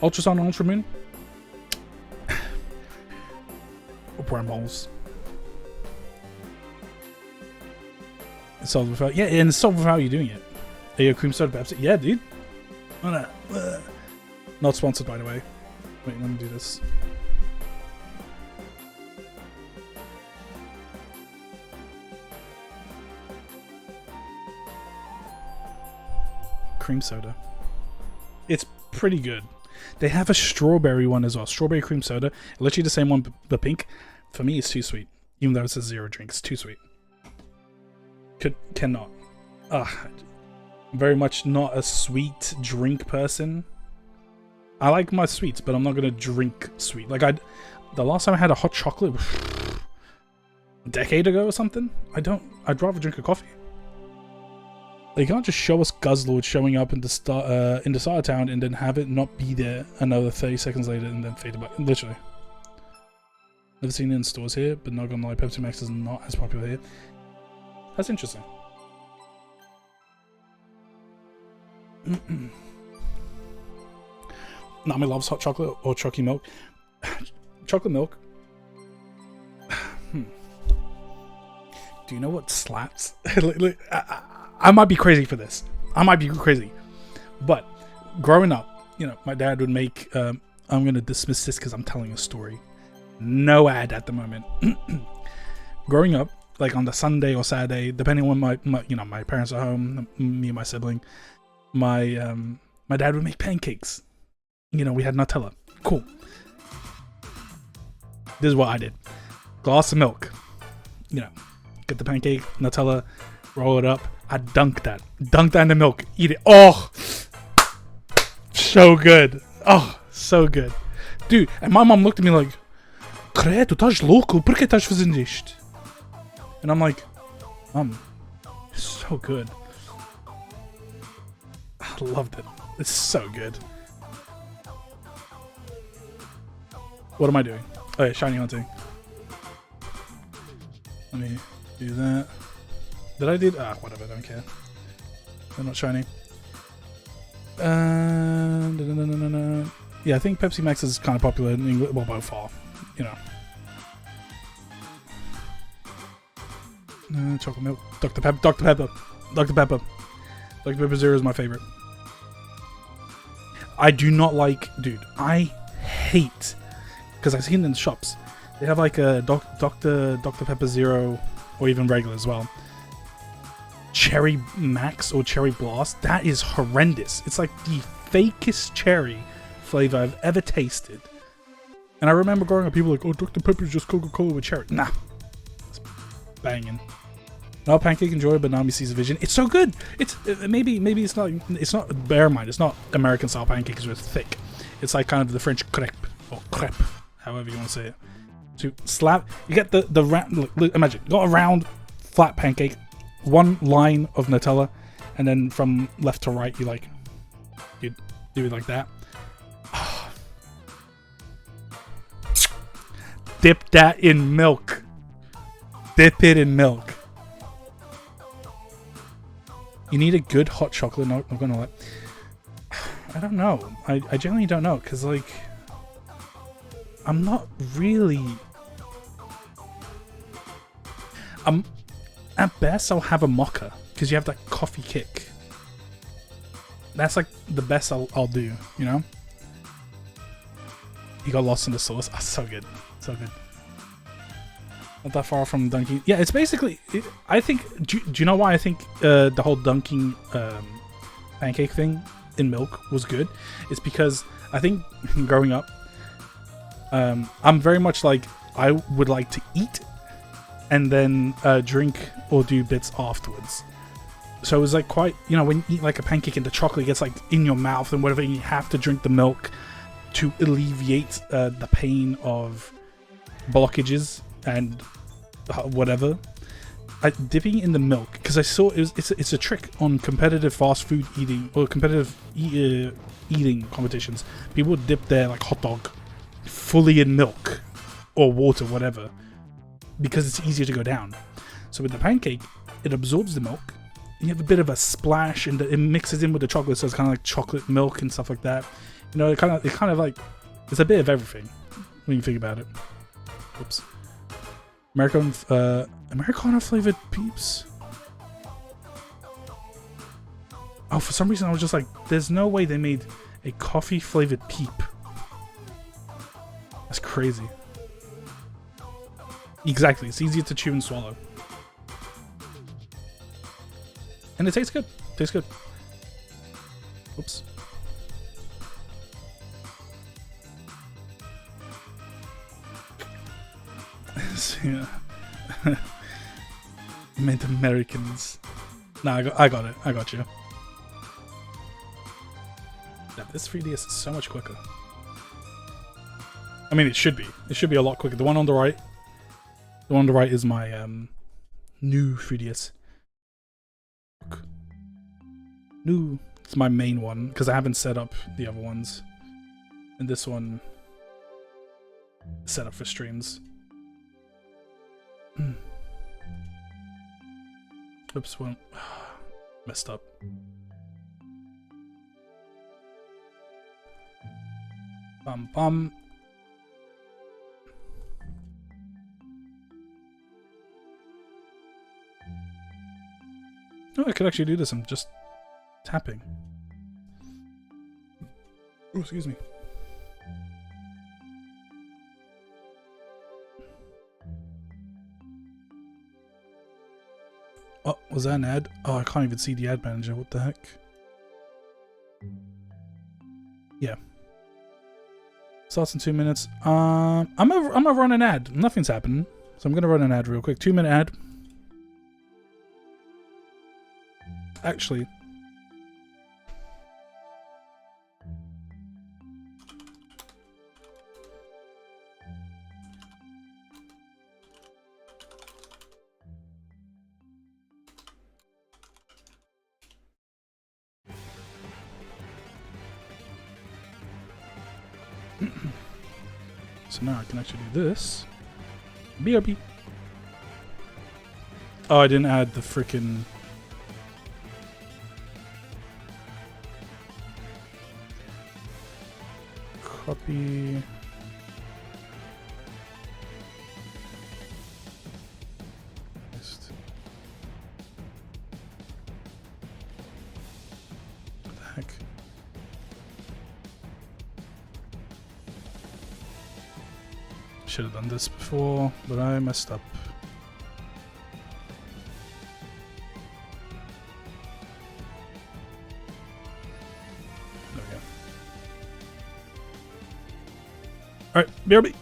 Ultra Sun and Ultra Moon, wormholes. It's solved without, yeah, and it's solved without you doing it. Are you a cream soda Pepsi? Yeah, dude. Oh, no. Not sponsored, by the way. Wait, let me do this. Cream soda. It's pretty good. They have a strawberry one as well. Strawberry cream soda. Literally the same one, but pink. For me, it's too sweet. Even though it's a zero drink, it's too sweet. Cannot. Very much not a sweet drink person. I like my sweets, but I'm not gonna drink sweet. Like the last time I had a hot chocolate, a decade ago or something. I'd rather drink a coffee. You can't just show us Guzzlord showing up in the Starter Town and then have it not be there another 30 seconds later and then fade away. Literally. Never seen it in stores here, but not gonna lie, Pepsi Max is not as popular here. That's interesting. Nami loves hot chocolate or chalky milk. Chocolate milk. Do you know what slaps? I might be crazy for this. I might be crazy. But growing up, you know, my dad would make... I'm going to dismiss this because I'm telling a story. No ad at the moment. Growing up, like on the Sunday or Saturday, depending on when my parents are home, me and my sibling, my dad would make pancakes. You know, we had Nutella. Cool. This is what I did. Glass of milk. You know, get the pancake, Nutella, roll it up. I dunk that in the milk. Eat it. Oh, so good. Oh, so good, dude. And my mom looked at me like, "Credo, estás louco? Por que estás fazendo isto?" And I'm like, it's so good. I loved it. It's so good. What am I doing? Oh yeah, shiny hunting. Let me do that. Did I do? Whatever, I don't care. They're not shiny. Yeah, I think Pepsi Max is kind of popular in England. Well, by far, you know. Chocolate milk. Dr. Pepper. Dr. Pepper Zero is my favorite. I do not like, dude. I hate, because I've seen it in the shops. They have like a Dr. Pepper Zero, or even regular as well. Cherry Max or Cherry Blast. That is horrendous. It's like the fakest cherry flavor I've ever tasted. And I remember growing up, people were like, "Oh, Dr. Pepper is just Coca-Cola with cherry." Nah, it's banging. No pancake enjoy, but Nami sees a vision. It's so good. It's maybe it's not. Bear in mind, it's not American style pancakes with thick. It's like kind of the French crepe or crepe, however you want to say it. To slap, you get the round. Look, imagine, got a round, flat pancake, one line of Nutella, and then from left to right, you do it like that. Dip that in milk. Dip it in milk. You need a good hot chocolate. No, I'm gonna let. I don't know. I genuinely don't know, because like, I'm not really. At best, I'll have a mocha, because you have that coffee kick. That's like the best I'll do, you know? You got lost in the sauce. Oh, so good. So good. Not that far from dunking. Yeah, it's basically... I think... Do you know why I think the whole dunking pancake thing in milk was good? It's because I think growing up, I'm very much like, I would like to eat and then drink or do bits afterwards. So it was like quite, you know, when you eat like a pancake and the chocolate gets like in your mouth and whatever, and you have to drink the milk to alleviate the pain of blockages and whatever. Dipping in the milk, because I saw it's a trick on competitive fast food eating or competitive eating competitions. People would dip their like hot dog fully in milk or water, whatever, because it's easier to go down. So with the pancake, it absorbs the milk. You have a bit of a splash, and it mixes in with the chocolate, so it's kind of like chocolate milk and stuff like that. You know, it kind of like it's a bit of everything when you think about it. Oops. Americano flavored peeps. Oh, for some reason I was just like, there's no way they made a coffee flavored peep. That's crazy. Exactly, it's easier to chew and swallow. And it tastes good. Tastes good. Oops. Yeah. Meant Americans. Nah, I got it. I got you. Yeah, this 3DS is so much quicker. I mean, it should be. It should be a lot quicker. The one on the right. The one on the right is my new 3DS. New. It's my main one because I haven't set up the other ones. And this one is set up for streams. Oops, well, messed up. Bum bum. Oh, I could actually do this. I'm just tapping. Oh, excuse me. Oh, was that an ad? Oh, I can't even see the ad manager. What the heck? Yeah. Starts in 2 minutes. I'm gonna run an ad. Nothing's happening, so I'm gonna run an ad real quick. 2-minute ad. Actually. So now I can actually do this. BRB. Oh, I didn't add the freaking. Copy. Paste. What the heck? Should have done this before, but I messed up. There we go. Alright, BRB.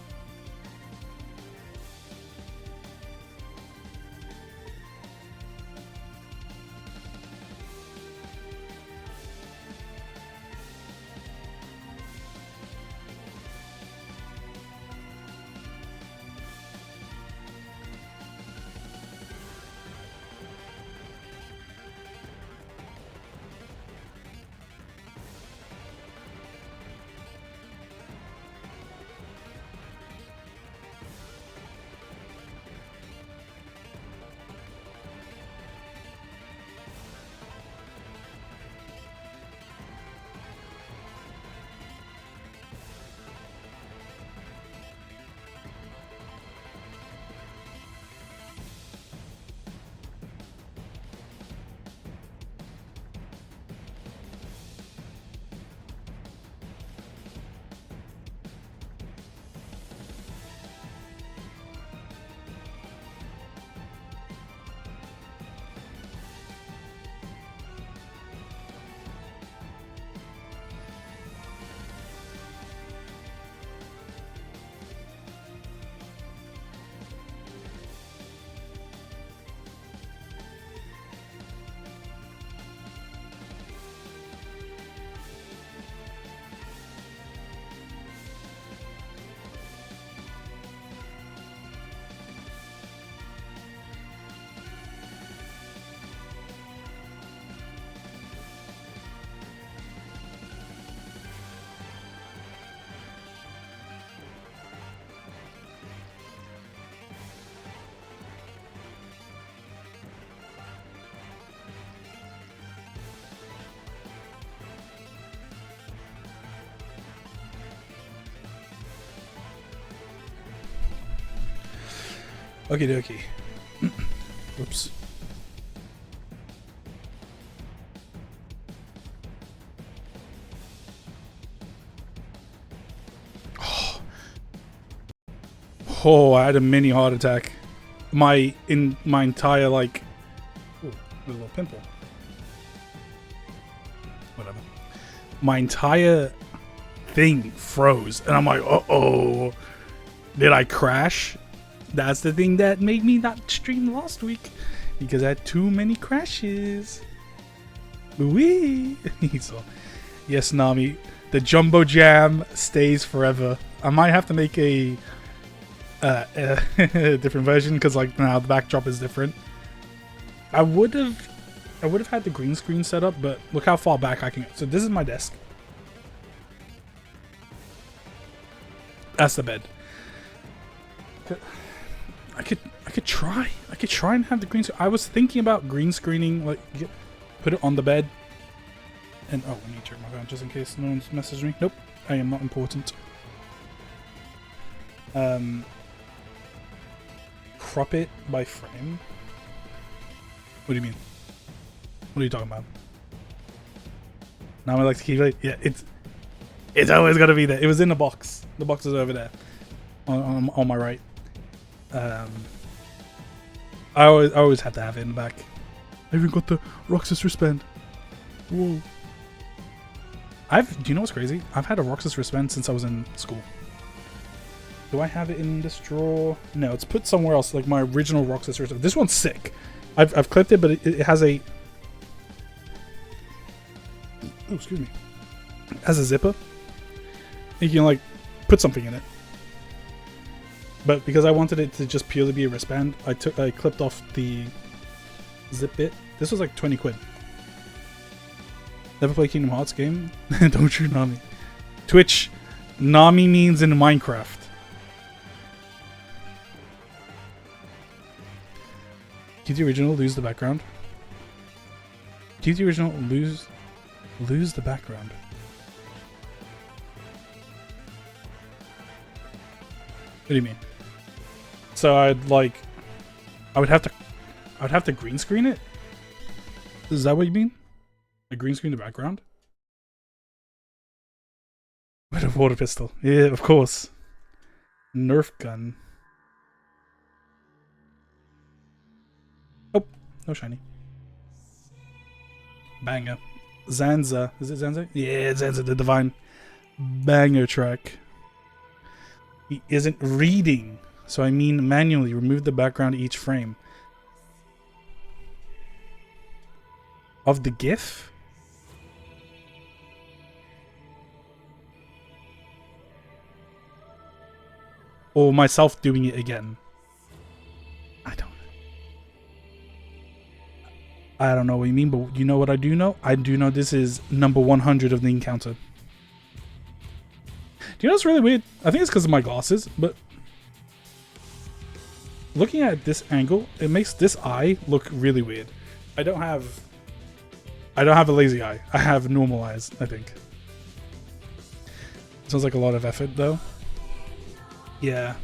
Okay, dokie. Oops. Oh, I had a mini heart attack. My entire like, ooh, a little pimple. Whatever. My entire thing froze, and I'm like, uh-oh, did I crash? That's the thing that made me not stream last week, because I had too many crashes. Wee. So, yes, Nami, the Jumbo Jam stays forever. I might have to make a different version, because like now the backdrop is different. I would have had the green screen set up, but look how far back I can go. So this is my desk. That's the bed. I could try and have the green screen. I was thinking about green screening, like put it on the bed. And oh, let me check my phone just in case no one's messaged me. Nope, I am not important. Crop it by frame. What do you mean? What are you talking about? Now I like to keep it. Yeah, it's always gotta be there. It was in the box. The box is over there, on my right. I always have to have it in the back. I even got the Roxas wristband. Whoa. Do you know what's crazy? I've had a Roxas wristband since I was in school. Do I have it in this drawer? No, it's put somewhere else. Like my original Roxas wristband. This one's sick. I've clipped it, but it has a. Oh, excuse me. It has a zipper. You can like put something in it. But because I wanted it to just purely be a wristband, I clipped off the zip bit. This was like 20 quid. Never play Kingdom Hearts game? Don't you, Nami? Twitch, Nami means in Minecraft. Did the original lose the background? Did the original lose the background? What do you mean? So I would have to green screen it? Is that what you mean? A green screen the background? With a water pistol. Yeah, of course. Nerf gun. Oh, no shiny. Banger. Zanza. Is it Zanza? Yeah, Zanza the Divine. Banger track. He isn't reading. So I mean manually remove the background each frame. Of the GIF? Or myself doing it again? I don't know what you mean, but you know what I do know? I do know this is number 100 of the encounter. Do you know what's really weird? I think it's because of my glasses, but looking at this angle, it makes this eye look really weird. I don't have a lazy eye. I have normal eyes, I think. Sounds like a lot of effort, though. Yeah.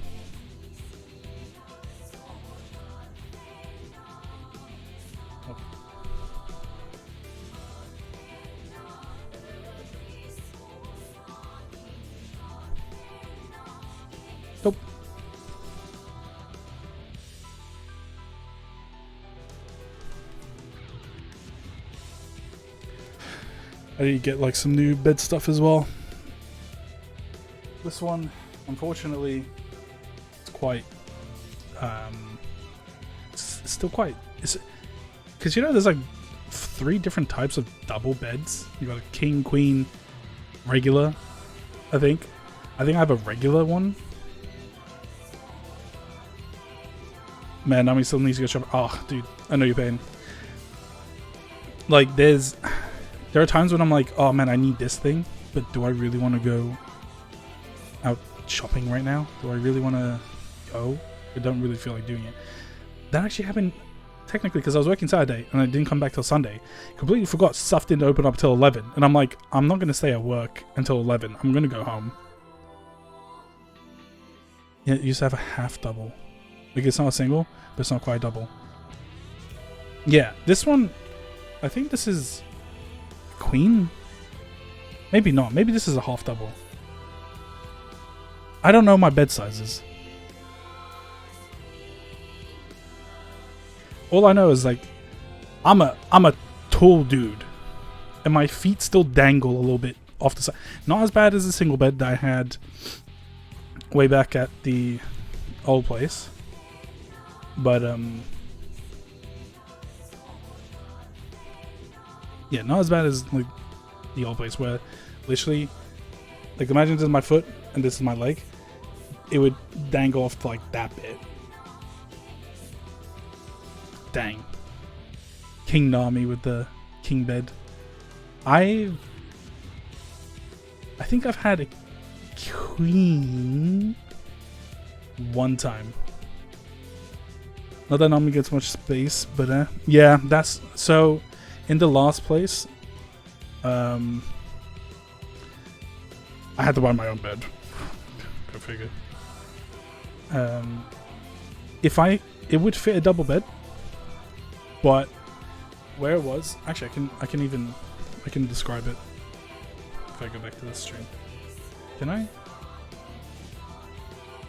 Nope. I need to get like some new bed stuff as well. This one, unfortunately, it's quite it's still quite, because you know there's like 3 different types of double beds. You got a king, queen, regular. I think I have a regular one. Man, Nami still needs to go shop. Oh, dude, I know you're paying. Like, there are times when I'm like, oh man, I need this thing, but do I really want to go out shopping right now? Do I really want to go? I don't really feel like doing it. That actually happened technically because I was working Saturday and I didn't come back till Sunday. Completely forgot stuff didn't open up till 11, and I'm like, I'm not going to stay at work until 11. I'm going to go home. Yeah, it used to have a half double. Like, it's not a single, but it's not quite a double. Yeah, this one, I think this is queen? Maybe not. Maybe this is a half double. I don't know my bed sizes. All I know is, like, I'm a tall dude, and my feet still dangle a little bit off the side. Not as bad as the single bed that I had way back at the old place, but yeah, not as bad as like the old place where literally, like, imagine this is my foot and this is my leg. It would dangle off to, like, that bit. Dang. King Nami with the king bed. I think I've had a queen one time. Not that Nami gets much space, but yeah, that's so. In the last place, I had to buy my own bed. Go figure. It would fit a double bed, but where it was, actually, I can describe it if I go back to this stream. Can I?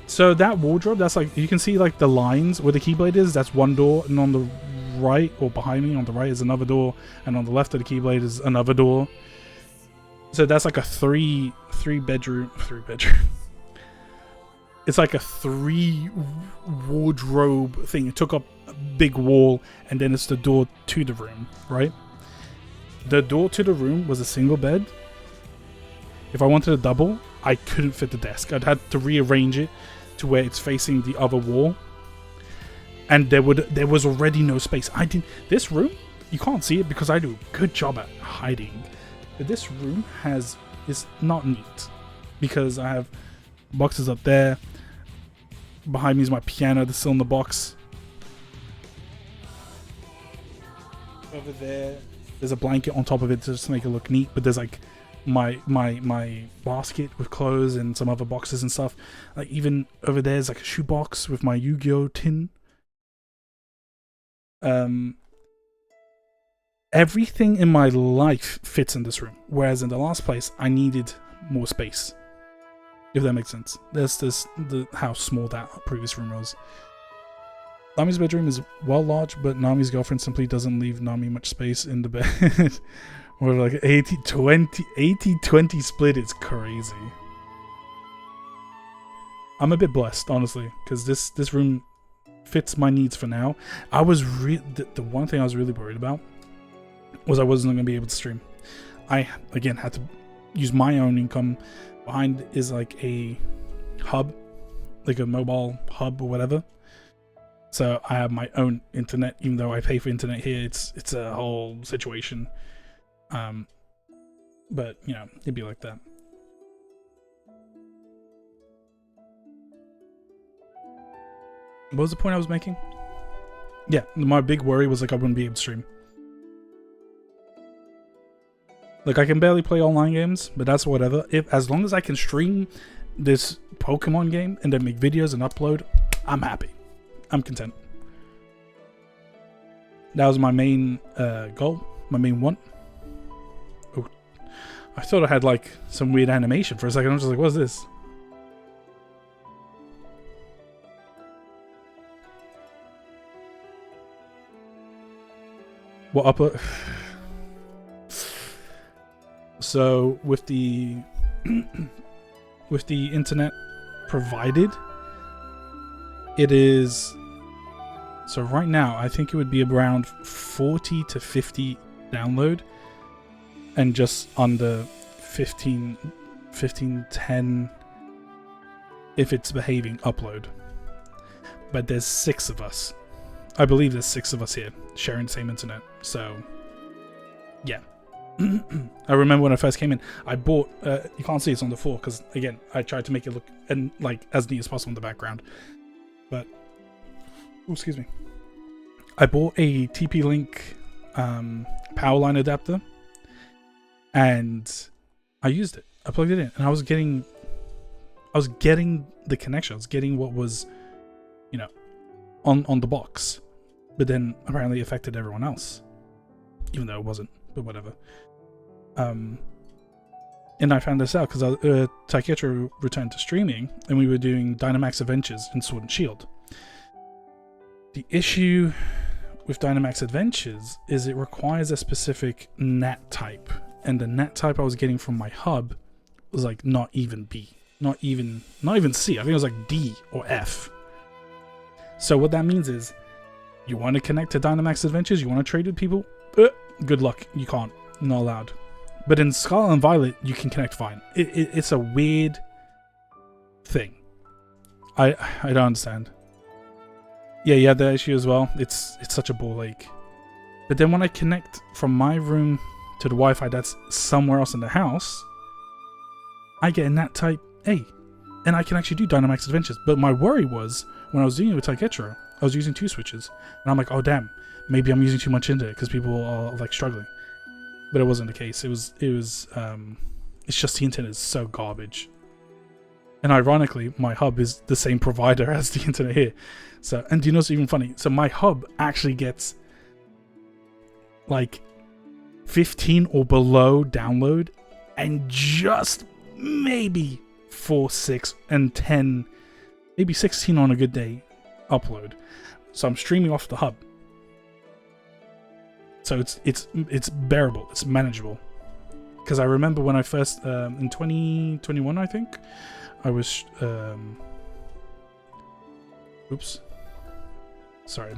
So that wardrobe, that's like, you can see like the lines where the keyblade is. That's one door, and on the right, or behind me on the right, is another door, and on the left of the keyblade is another door. So that's like a three bedroom. It's like a 3 wardrobe thing. It took up a big wall, and then it's the door to the room, right? The door to the room was a single bed. If I wanted a double, I couldn't fit the desk. I'd had to rearrange it to where it's facing the other wall, and there was already no space. This room, you can't see it because I do a good job at hiding. But this room is not neat because I have boxes up there. Behind me is my piano that's still in the box. Over there's a blanket on top of it just to make it look neat, but there's like my basket with clothes and some other boxes and stuff. Like, even over there's like a shoebox with my Yu-Gi-Oh tin. Everything in my life fits in this room, whereas in the last place I needed more space. If that makes sense. There's how small that previous room was. Nami's bedroom is well large, but Nami's girlfriend simply doesn't leave Nami much space in the bed. We're like 80-20 split. It's crazy. I'm a bit blessed, honestly, because this room fits my needs for now. I was the one thing I was really worried about was I wasn't going to be able to stream. I again had to use my own income. Behind is like a hub, like a mobile hub or whatever. So I have my own internet, even though I pay for internet here. It's a whole situation. But you know, it'd be like that. What was the point I was making? Yeah, my big worry was like I wouldn't be able to stream. Like, I can barely play online games, but that's whatever. As long as I can stream this Pokemon game and then make videos and upload, I'm happy. I'm content. That was my main goal, my main want. Oh, I thought I had like some weird animation for a second. I was just like, what is this? What upload? So with the internet provided, it is, so right now I think it would be around 40 to 50 download and just under 15 10 if it's behaving upload. But there's 6 of us. I believe there's 6 of us here sharing the same internet. So yeah. I remember when I first came in, I bought, you can't see it's on the floor because again, I tried to make it look and like as neat as possible in the background. But, oh, excuse me. I bought a TP-Link power line adapter and I used it. I plugged it in and I was getting the connection. I was getting what was, you know, on the box, but then apparently it affected everyone else, even though it wasn't. But whatever. And I found this out because Taiketro returned to streaming, and we were doing Dynamax Adventures in Sword and Shield. The issue with Dynamax Adventures is it requires a specific nat type, and the nat type I was getting from my hub was like not even B, not even C. I think it was like D or F. So what that means is, you want to connect to Dynamax Adventures, you want to trade with people, good luck, you can't, not allowed. But in Scarlet and Violet, you can connect fine. It's a weird thing. I don't understand. Yeah, you had that issue as well. It's such a ball ache. But then when I connect from my room to the Wi-Fi that's somewhere else in the house, I get a nat type A. And I can actually do Dynamax Adventures. But my worry was, when I was doing it with Taiketro, I was using 2 switches. And I'm like, oh damn, maybe I'm using too much into it because people are like struggling. But it wasn't the case. It's just the internet is so garbage. And ironically, my hub is the same provider as the internet here. So, and do you know what's even funny? So my hub actually gets like 15 or below download, and just maybe 4, 6, and 10, maybe 16 on a good day upload. So I'm streaming off the hub. So it's bearable, it's manageable. Because I remember when I first in 2021, I think I was oops, sorry,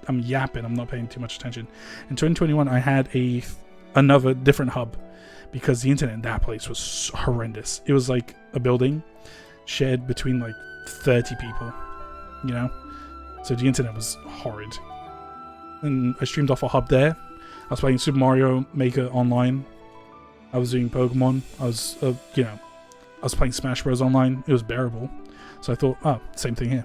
I'm yapping. I'm not paying too much attention. In 2021, I had another different hub because the internet in that place was horrendous. It was like a building shared between like 30 people, you know. So the internet was horrid. And I streamed off a hub there. I was playing Super Mario Maker online. I was doing Pokemon. I was, I was playing Smash Bros. Online. It was bearable. So I thought, oh, same thing here.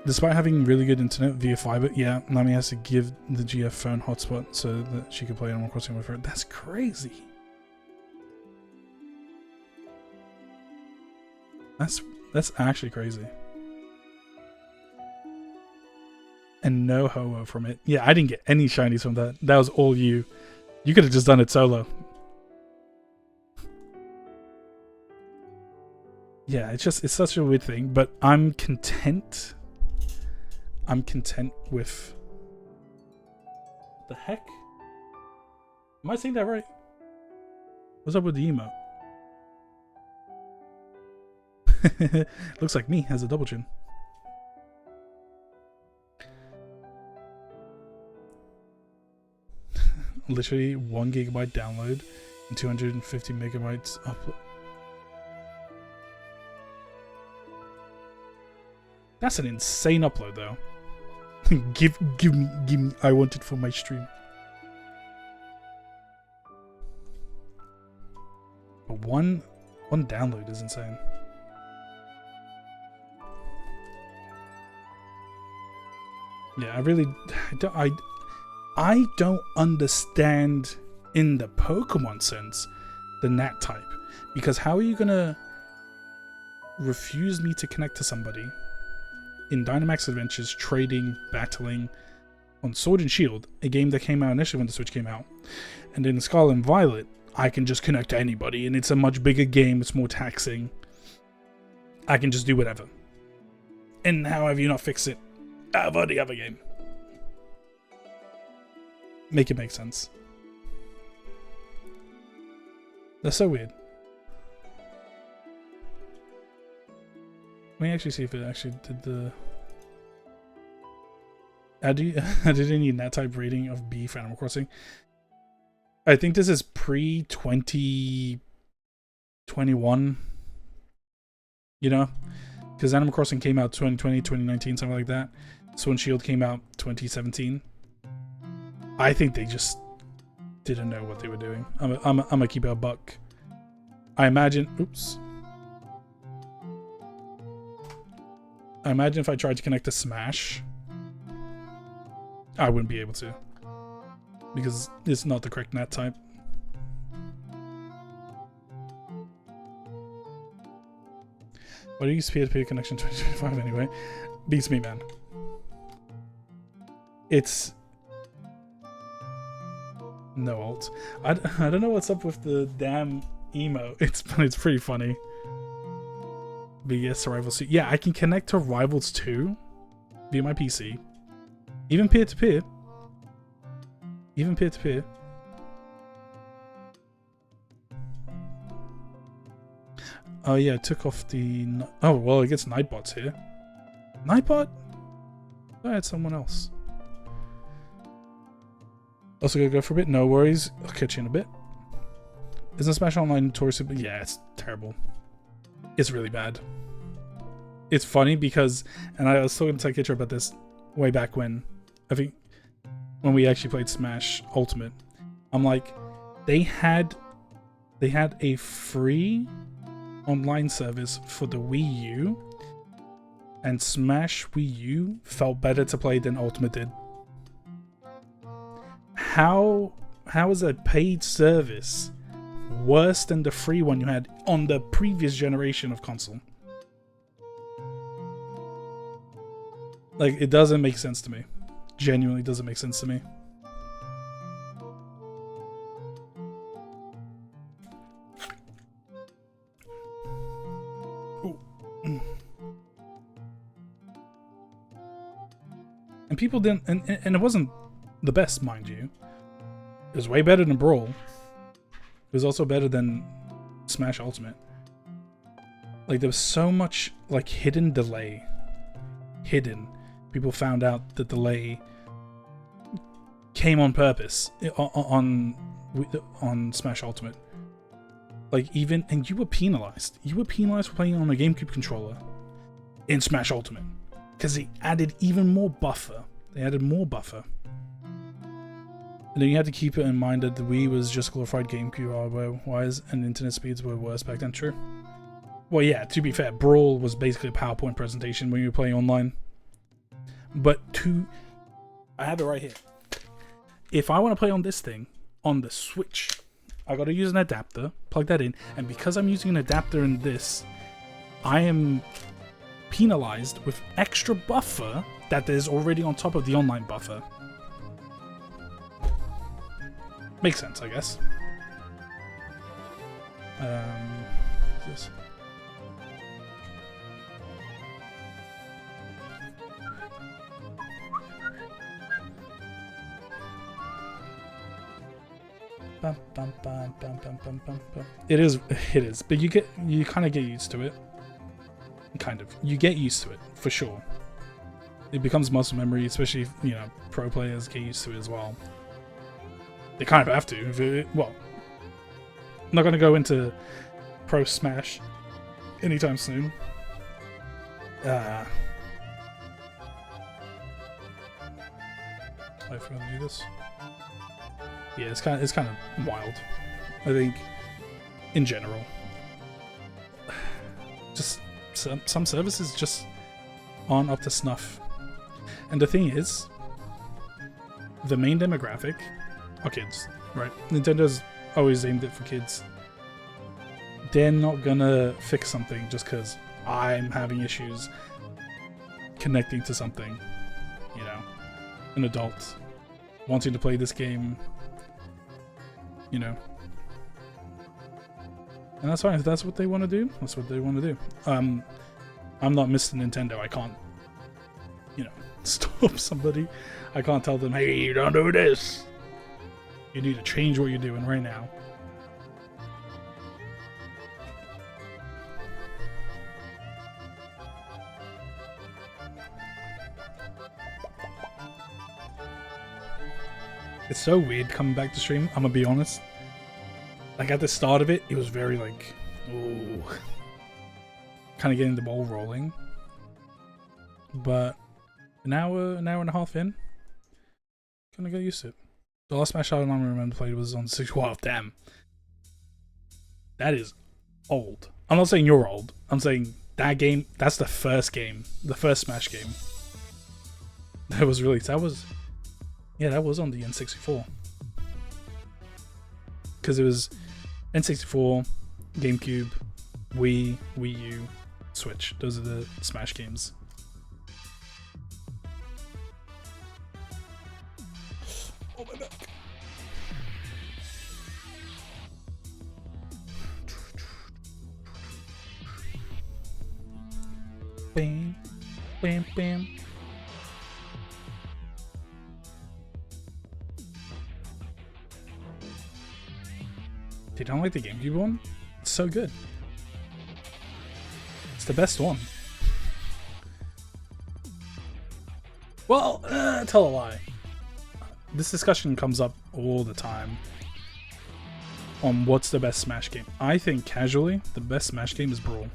Despite having really good internet via fiber, yeah, Nami has to give the GF phone hotspot so that she could play Animal Crossing with her. That's crazy. That's actually crazy. And no ho-oh from it. Yeah, I didn't get any shinies from that. That was all you. You could have just done it solo. Yeah, it's such a weird thing, but I'm content. I'm content with... What the heck? Am I saying that right? What's up with the emote? Looks like me has a double chin. Literally 1 gigabyte download and 250 megabytes upload. That's an insane upload though. give me, I want it for my stream. But one download is insane. Yeah, I don't understand in the Pokemon sense the nat type, because how are you gonna refuse me to connect to somebody in Dynamax Adventures, trading, battling on Sword and Shield, a game that came out initially when the Switch came out, and in Scarlet and Violet I can just connect to anybody and it's a much bigger game, it's more taxing, I can just do whatever. And how have you not fixed it over the other game? Make it make sense. That's so weird. Let me actually see if it actually did the... I did any nat type rating of B for Animal Crossing. I think this is pre-2021. You know? Because Animal Crossing came out 2020, 2019, something like that. Sword and Shield came out 2017. I think they just didn't know what they were doing. I'm gonna keep it a buck. I imagine... Oops. I imagine if I tried to connect to Smash, I wouldn't be able to. Because it's not the correct nat type. Why do you use peer-to-peer connection 2025 anyway? Beats me, man. It's... No alt. I don't know what's up with the damn emo. It's pretty funny. But yes, Rivals 2. Yeah, I can connect to Rivals 2 via my PC. Even peer-to-peer. Even peer-to-peer. Oh yeah, it took off the... Oh, well, it gets Nightbot's here. Nightbot? I had someone else. Also gonna go for a bit. No worries. I'll catch you in a bit. Isn't Smash Online notoriously... Yeah, it's terrible. It's really bad. It's funny because... And I was talking to Kitcher about this way back when. I think when we actually played Smash Ultimate. I'm like, they had a free online service for the Wii U, and Smash Wii U felt better to play than Ultimate did. How is a paid service worse than the free one you had on the previous generation of console? Like, it doesn't make sense to me. Genuinely doesn't make sense to me. And people didn't, and it wasn't the best, mind you. It was way better than Brawl. It was also better than Smash Ultimate. Like, there was so much, like, hidden delay. Hidden. People found out the delay came on purpose on Smash Ultimate. Like, even, and you were penalized. You were penalized for playing on a GameCube controller in Smash Ultimate. Because they added even more buffer. They added more buffer. And then you had to keep it in mind that the Wii was just glorified GameCube hardware-wise, and internet speeds were worse back then, true? Well, yeah, to be fair, Brawl was basically a PowerPoint presentation when you were playing online. But I have it right here. If I want to play on this thing, on the Switch, I gotta use an adapter, plug that in, and because I'm using an adapter in this, I am penalized with extra buffer that is already on top of the online buffer. Makes sense, I guess. This. Bum, bum, bum, bum, bum, bum, bum, bum. It is, but you kind of get used to it. Kind of, you get used to it for sure. It becomes muscle memory, especially if, you know, pro players get used to it as well. They kind of have to. Well, I'm not going to go into Pro Smash anytime soon. I forgot to do this. Yeah, it's kind of wild. I think, in general, just some services just aren't up to snuff. And the thing is, the main demographic are kids, right? Nintendo's always aimed it for kids. They're not gonna fix something just because I'm having issues connecting to something, you know, an adult wanting to play this game, you know. And that's fine. If that's what they want to do, that's what they want to do. I'm not Mr. Nintendo. I can't, you know, stop somebody. I can't tell them, hey, you don't do this. You need to change what you're doing right now. It's so weird coming back to stream, I'm gonna be honest. Like, at the start of it, it was very, like, ooh, kind of getting the ball rolling. But an hour and a half in, kind of got used to it. The last Smash I remember played was on 6. Wow, damn. That is old. I'm not saying you're old. I'm saying that game, that's the first game. The first Smash game. That was released. That was... Yeah, that was on the N64. Because it was N64, GameCube, Wii, Wii U, Switch. Those are the Smash games. Oh my back. Bam, bam, bam. You don't like the GameCube one? It's so good. It's the best one. Well, tell a lie. This discussion comes up all the time on what's the best Smash game. I think casually, the best Smash game is Brawl.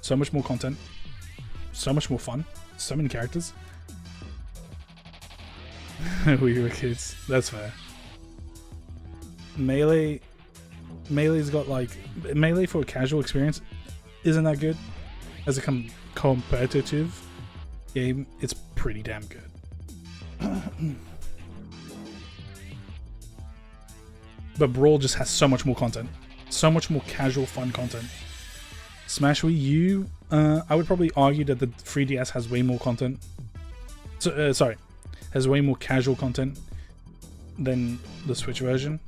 So much more content. So much more fun. So many characters. We were kids. That's fair. Melee's got like... Melee for a casual experience isn't that good. As a competitive game, it's pretty damn good. But Brawl just has so much more content. So much more casual, fun content. Smash Wii U, I would probably argue that the 3DS has way more content. So, sorry, has way more casual content than the Switch version.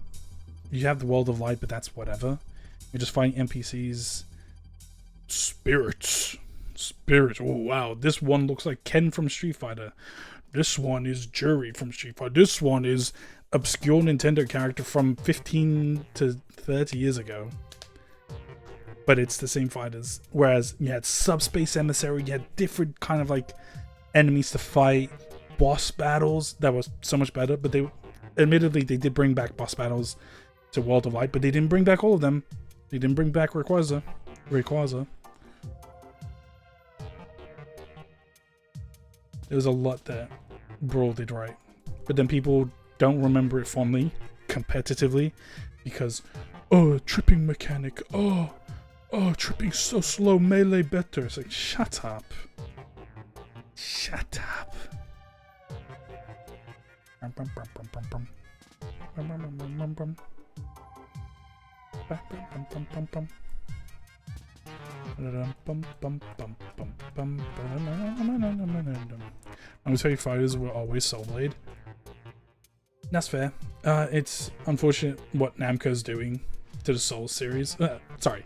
You have the World of Light, but that's whatever. You're just fighting NPCs. Spirits. Oh wow, this one looks like Ken from Street Fighter. This one is Jury from Street Fighter. This one is obscure Nintendo character from 15 to 30 years ago. But it's the same fighters. Whereas you had Subspace Emissary, you had different kind of like enemies to fight, boss battles that was so much better. But they, admittedly, they did bring back boss battles to World of Light, but they didn't bring back all of them. They didn't bring back Rayquaza. There was a lot that Brawl did right. But then people don't remember it fondly, competitively, because, oh, tripping mechanic, oh, tripping so slow, Melee better. It's like, shut up. Shut up. I'm sorry, fighters were always Soul Blade. That's fair. It's unfortunate what Namco's doing to the Souls series. Sorry,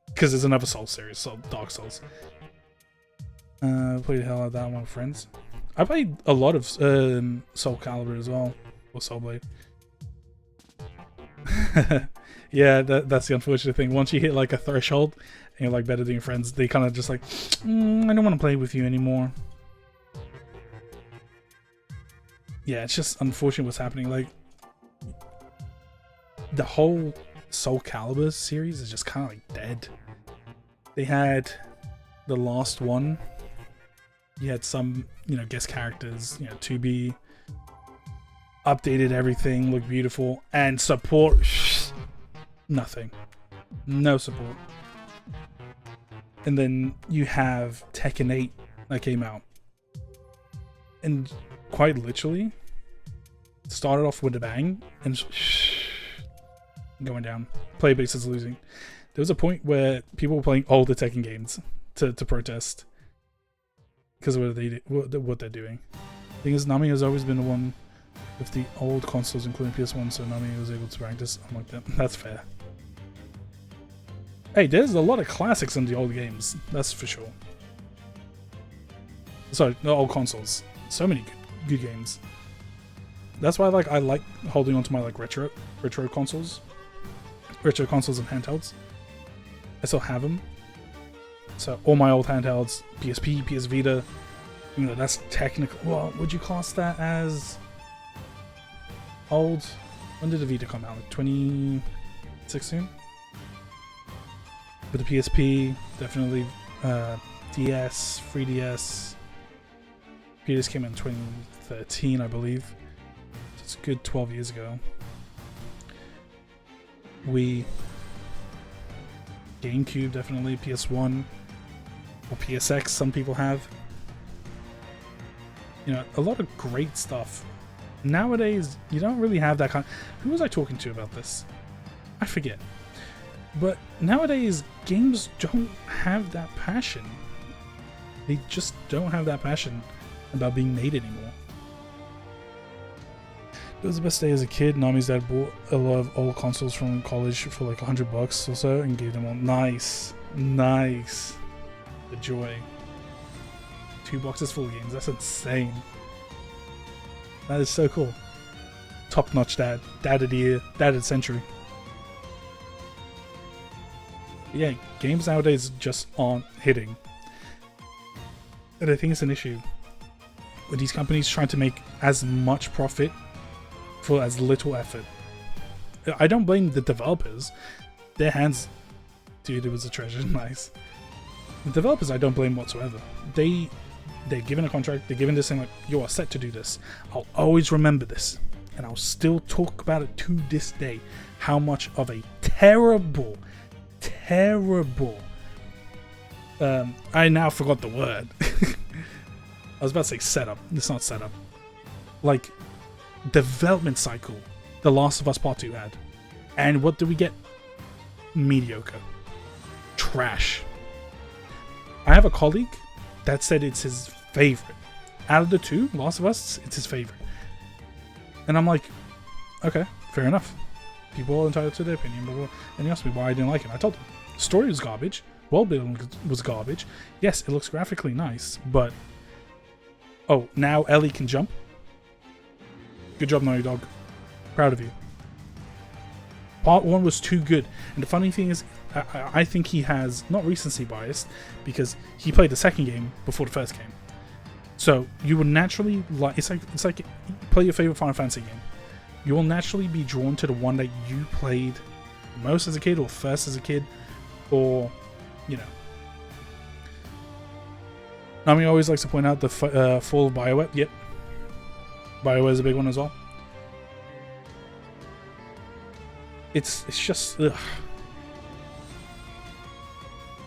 because there's another Souls series, so Dark Souls. Played the hell out of that one with friends. I played a lot of Soul Calibur as well, or Soul Blade. Yeah, that's the unfortunate thing. Once you hit like a threshold and you're like better than your friends, they kind of just like, I don't want to play with you anymore. Yeah, it's just unfortunate what's happening. Like, the whole Soul Calibur series is just kind of like dead. They had the last one. You had some, guest characters, 2B. Updated everything, looked beautiful, and support. Nothing. No support. And then you have Tekken 8 that came out. And quite literally, started off with a bang and going down. Player base is losing. There was a point where people were playing all the Tekken games to protest because of what they're doing. The thing is, Nami has always been the one with the old consoles, including PS1, so Nami was able to practice. I'm like, that's fair. Hey, there's a lot of classics in the old games, that's for sure. Sorry, the old consoles. So many good games. That's why I like holding on to my retro consoles. Retro consoles and handhelds. I still have them. So all my old handhelds, PSP, PS Vita, that's technically, well, would you class that as old? When did the Vita come out? 2016? But the PSP, definitely DS, 3DS. PS came in 2013, I believe. So it's a good 12 years ago. Wii, GameCube, definitely, PS1, or PSX, some people have. A lot of great stuff. Nowadays, you don't really have that kind. Who was I talking to about this? I forget. But nowadays, games don't have that passion. They just don't have that passion about being made anymore. It was the best day as a kid. Nami's dad bought a lot of old consoles from college for like $100 or so and gave them all. Nice. Nice. The joy. 2 boxes full of games. That's insane. That is so cool. Top notch dad. Dad of the year. Dad of the century. Yeah, games nowadays just aren't hitting. And I think it's an issue with these companies trying to make as much profit for as little effort. I don't blame the developers. Their hands... Dude, it was a treasure. Nice. The developers I don't blame whatsoever. They're given a contract, they're given this thing like, you are set to do this. I'll always remember this. And I'll still talk about it to this day. How much of a terrible... I now forgot the word. I was about to say setup. It's not setup. Like, development cycle The Last of Us Part 2 had. And what did we get? Mediocre. Trash. I have a colleague that said it's his favorite. Out of the two, Last of Us, it's his favorite. And I'm like, okay, fair enough. People are entitled to their opinion, blah, blah. And he asked me why I didn't like it. I told him, the story was garbage, world building was garbage. Yes, it looks graphically nice, but... Oh, now Ellie can jump? Good job, Naughty Dog. Proud of you. Part 1 was too good. And the funny thing is, I think he has, not recency bias, because he played the second game before the first game. So, you would naturally like... It's like play your favorite Final Fantasy game. You will naturally be drawn to the one that you played most as a kid, or first as a kid, or, you know. Nami always likes to point out the fall of BioWare. Yep. BioWare is a big one as well. It's just... Ugh.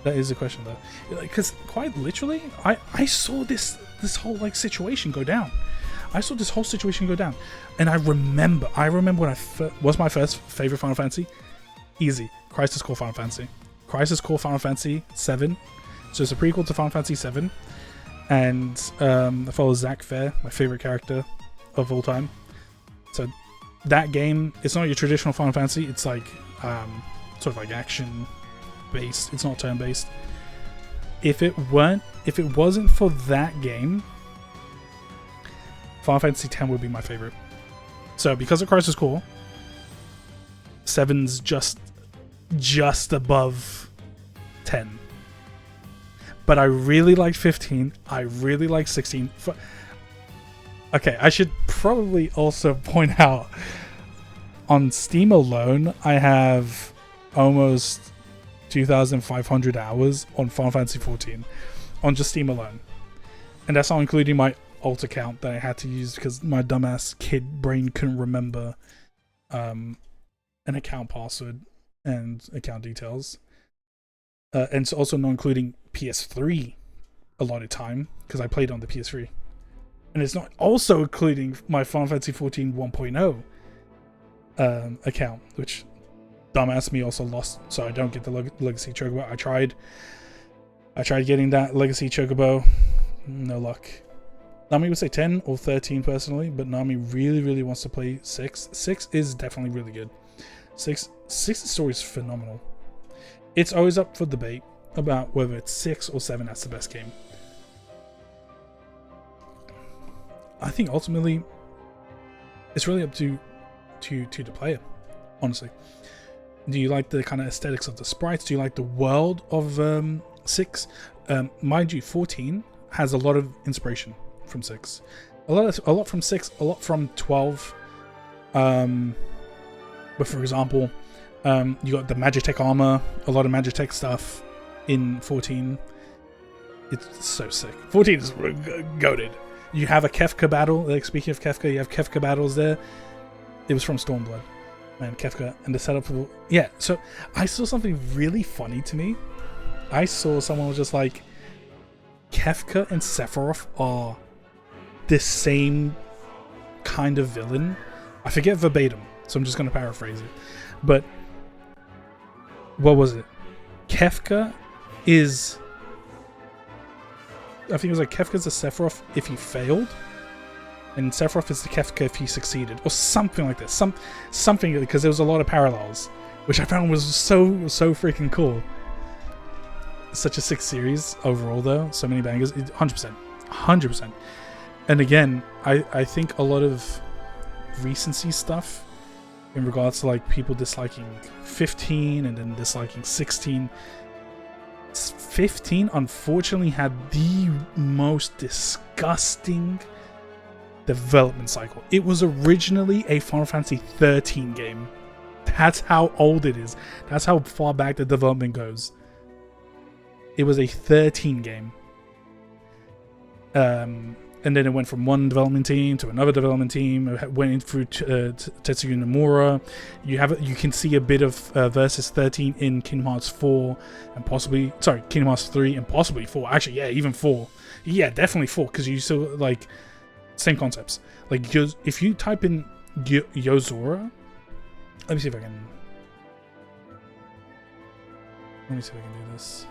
That is a question, though. Because, quite literally, I saw this whole, like, situation go down. I saw this whole situation go down, and I remember when was my first favorite Final Fantasy? Easy. Crisis Core Final Fantasy. Crisis Core Final Fantasy 7. So it's a prequel to Final Fantasy 7, and it follows Zack Fair, my favorite character of all time. So that game, it's not your traditional Final Fantasy. It's like sort of like action based. It's not turn based. If it wasn't for that game, Final Fantasy X would be my favorite. So because of Crisis Core, 7's just above 10. But I really like 15. I really like 16. Okay, I should probably also point out, on Steam alone, I have almost 2,500 hours on Final Fantasy 14 on just Steam alone. And that's not including my alt account that I had to use because my dumbass kid brain couldn't remember an account password and account details. And it's also not including PS3 a lot of time because I played on the PS3. And it's not also including my Final Fantasy 14 1.0 account, which dumbass me also lost, so I don't get the Legacy Chocobo. I tried getting that Legacy Chocobo. No luck. Nami would say 10 or 13 personally, but Nami really wants to play 6. 6 is definitely really good. 6's story is phenomenal. It's always up for debate about whether it's 6 or 7 that's the best game. I think ultimately it's really up to the player, honestly. Do you like the kind of aesthetics of the sprites? Do you like the world of 6? Mind you, 14 has a lot of inspiration from 6. A lot from 6, a lot from 12. But for example, you got the Magitech armor, a lot of Magitech stuff in 14. It's so sick. 14 is goated. You have a Kefka battle. Like, speaking of Kefka, you have Kefka battles there. It was from Stormblood. Man, Kefka. And the setup for... Yeah, so I saw something really funny to me. I saw someone was just like, Kefka and Sephiroth are the same kind of villain. I forget verbatim, so I'm just going to paraphrase it. But what was it? Kefka is, I think it was like Kefka's the Sephiroth if he failed, and Sephiroth is the Kefka if he succeeded, or something like this. Something, because there was a lot of parallels, which I found was so freaking cool. Such a sick series overall, though. So many bangers. 100%. And again, I think a lot of recency stuff in regards to like people disliking 15 and then disliking 16. 15 unfortunately had the most disgusting development cycle. It was originally a Final Fantasy 13 game. That's how old it is. That's how far back the development goes. It was a 13 game. And then it went from one development team to another development team. It went in through Tetsuya Nomura. You can see a bit of Versus 13 in Kingdom Hearts 4 and possibly, sorry, Kingdom Hearts 3 and possibly 4. Actually, yeah, even 4. Yeah, definitely 4, because you still like same concepts. Like if you type in Yozora, let me see if I can. Let me see if I can do this.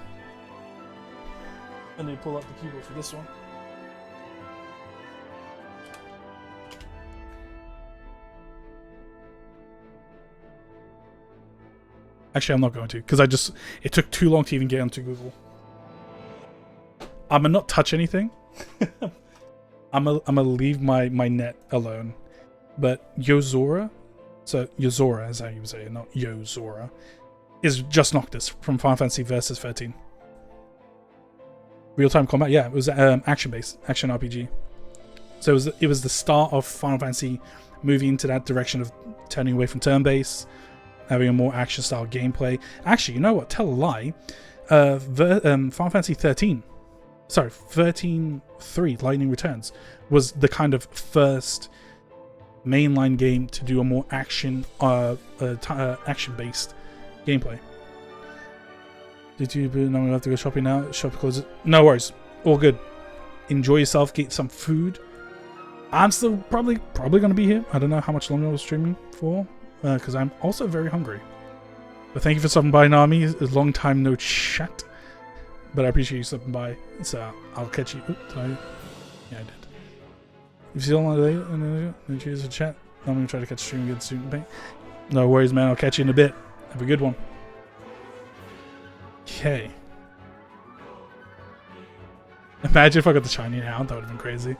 And then pull out the keyboard for this one. Actually, I'm not going to, because it took too long to even get onto Google. I'm gonna not touch anything. I'm gonna leave my net alone. But Yozora, so Yozora is how you would say it, not Yozora, is just Noctis from Final Fantasy Versus 13. Real-time combat, yeah, it was action-based, action RPG. So it was the start of Final Fantasy moving into that direction of turning away from turn-based, having a more action-style gameplay. Actually, you know what? Tell a lie. Final Fantasy 13, sorry, 13-3, Lightning Returns, was the kind of first mainline game to do a more action-based gameplay. Did you? No, I'm gonna have to go shopping now. Shop closes. No worries. All good. Enjoy yourself. Get some food. I'm still probably gonna be here. I don't know how much longer I was streaming for, because I'm also very hungry. But thank you for stopping by, Nami. It's a long time no chat, but I appreciate you stopping by. So I'll catch you. Oops, yeah, I did. If you still want to choose a chat, I'm gonna try to catch the stream again soon. No worries, man. I'll catch you in a bit. Have a good one. Okay. Imagine if I got the shiny now. That would have been crazy.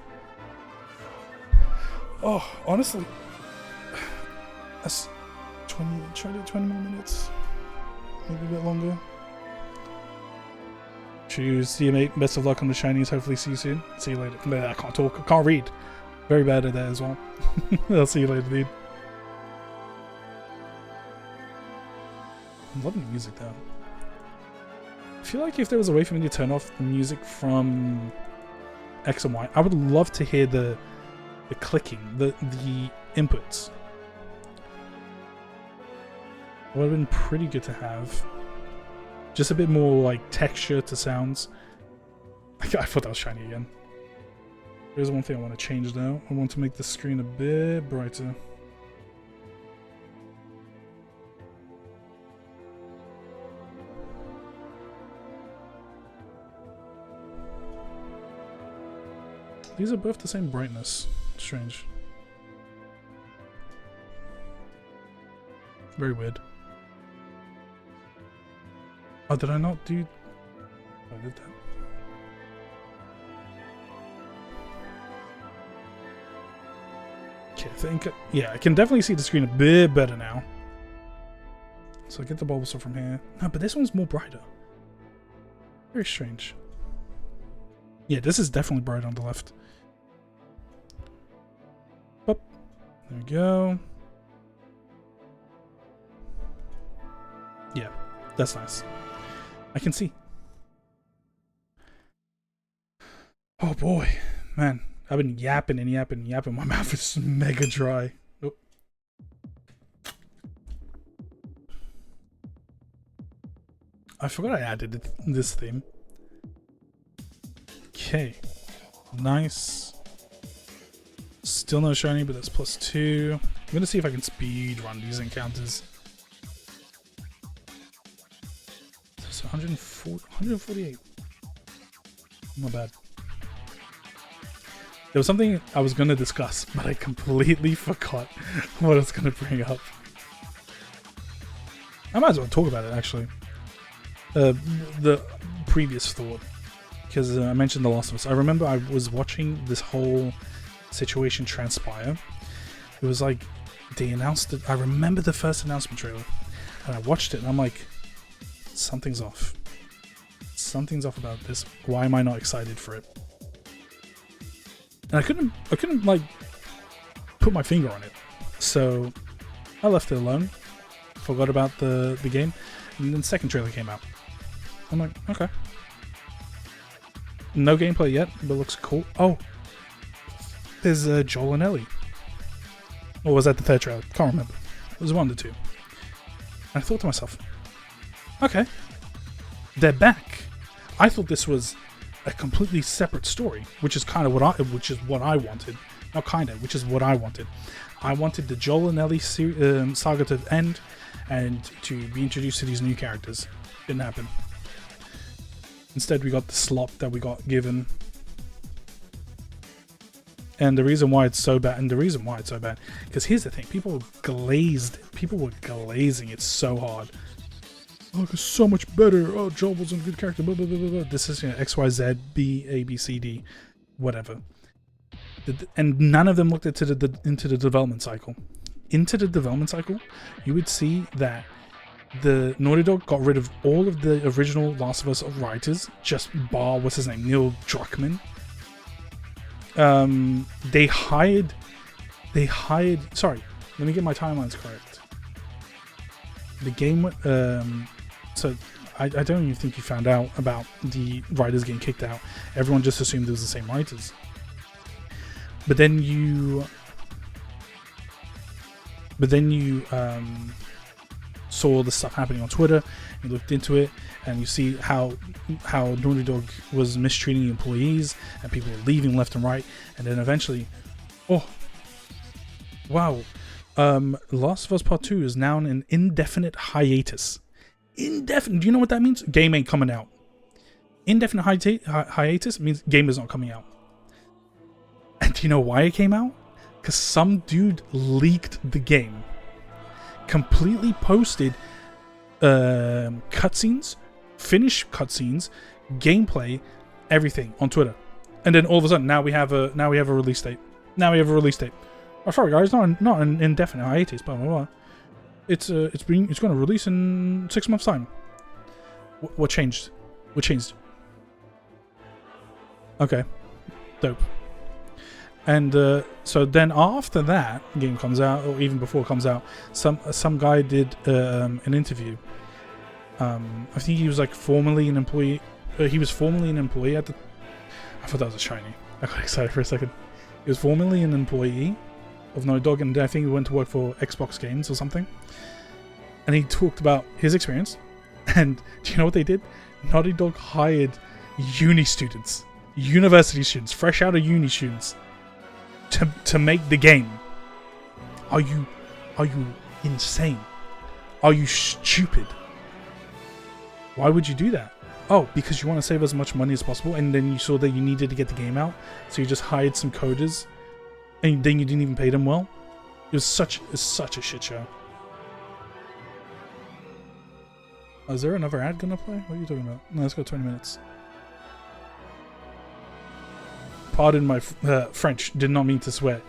Oh, honestly, that's 20 more minutes. Maybe a bit longer. Choose. See you, mate. Best of luck on the shinies. Hopefully see you soon. See you later. I can't talk. I can't read. Very bad at that as well. I'll see you later, dude. I'm loving the music though. I feel like if there was a way for me to turn off the music from X and Y, I would love to hear the clicking, the inputs. It would have been pretty good to have. Just a bit more like texture to sounds. I thought that was shiny again. There's one thing I want to change though. I want to make the screen a bit brighter. These are both the same brightness. Strange. Very weird. Oh, did I not do... Oh, I did that. Okay, I think... Yeah, I can definitely see the screen a bit better now. So I get the Bulbasaur from here. No, but this one's more brighter. Very strange. Yeah, this is definitely bright on the left. Up. There we go. Yeah, that's nice. I can see. Oh boy, man. I've been yapping and yapping and yapping. My mouth is mega dry. Oh. I forgot I added this theme. Okay. Nice. Still no shiny, but that's +2. I'm gonna see if I can speed run these encounters. So 148. Not bad. There was something I was going to discuss, but I completely forgot what I was going to bring up. I might as well talk about it, actually. The previous thought. Because I mentioned The Last of Us. I remember I was watching this whole situation transpire. It was like, they announced it. I remember the first announcement trailer. And I watched it, and I'm like, something's off. Something's off about this. Why am I not excited for it? And I couldn't like put my finger on it. So I left it alone. Forgot about the game. And then the second trailer came out. I'm like, okay. No gameplay yet, but looks cool. Oh, there's Joel and Ellie. Or was that the third trailer? Can't remember. It was one of the two. And I thought to myself, okay, they're back. I thought this was a completely separate story, which is kind of what I wanted. Not kind of, which is what I wanted. I wanted the Joel and Ellie saga to end and to be introduced to these new characters. Didn't happen. Instead, we got the slop that we got given. And the reason why it's so bad, because here's the thing, people were glazing it so hard. Oh, it's so much better. Oh, Joel wasn't a good character. Blah, blah, blah, blah. This is X, Y, Z, B, A, B, C, D, whatever. And none of them looked into the development cycle. Into the development cycle, you would see that the Naughty Dog got rid of all of the original Last of Us writers, just bar, what's his name, Neil Druckmann. They hired. Sorry, let me get my timelines correct. The game. So I don't even think you found out about the writers getting kicked out. Everyone just assumed it was the same writers. But then you saw the stuff happening on Twitter. You looked into it, and you see how Naughty Dog was mistreating employees, and people were leaving left and right. And then eventually, oh, wow, Last of Us Part 2 is now in an indefinite hiatus. Indefinite. Do you know what that means? Game ain't coming out. Indefinite hiatus means game is not coming out. And do you know why it came out? Because some dude leaked the game. Completely posted cutscenes, finished cutscenes, gameplay, everything on Twitter. And then all of a sudden, now we have a release date. Oh, sorry guys, not an indefinite hiatus, blah blah blah. It's going to release in 6 months' time. What changed? Okay, dope. And so then after that game comes out, or even before it comes out, some guy did an interview. I think he was like formerly an employee. He was formerly an employee at the. I thought that was a shiny. I got excited for a second. He was formerly an employee of Naughty Dog, and I think he went to work for Xbox Games or something. And he talked about his experience. And do you know what they did? Naughty Dog hired university students, fresh out of uni students, to make the game. Are you insane? Are you stupid? Why would you do that? Oh, because you want to save as much money as possible, and then you saw that you needed to get the game out, so you just hired some coders, and then you didn't even pay them well. It's such a shit show. Oh, is there another ad gonna play? What are you talking about? No, let's go 20 minutes. Pardon my French, did not mean to swear,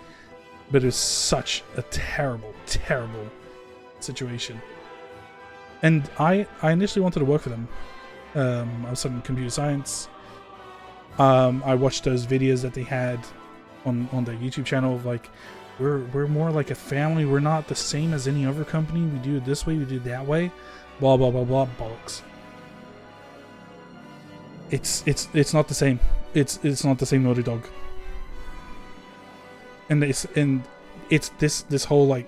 but it's such a terrible, terrible situation. And I initially wanted to work for them. I was studying computer science. I watched those videos that they had on their YouTube channel of like, we're more like a family. We're not the same as any other company. We do it this way, we do it that way. Blah blah blah blah bollocks. It's not the same. It's not the same Naughty Dog. And it's this whole like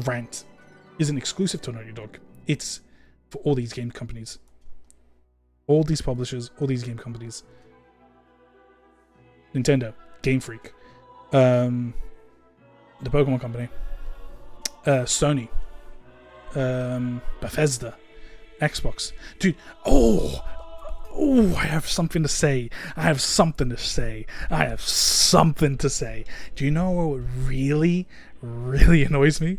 rant isn't exclusive to Naughty Dog. It's for all these game companies. All these publishers, all these game companies. Nintendo, Game Freak, the Pokemon Company, Sony, Bethesda, Xbox, dude. Oh, I have something to say. I have something to say. Do you know what really, really annoys me?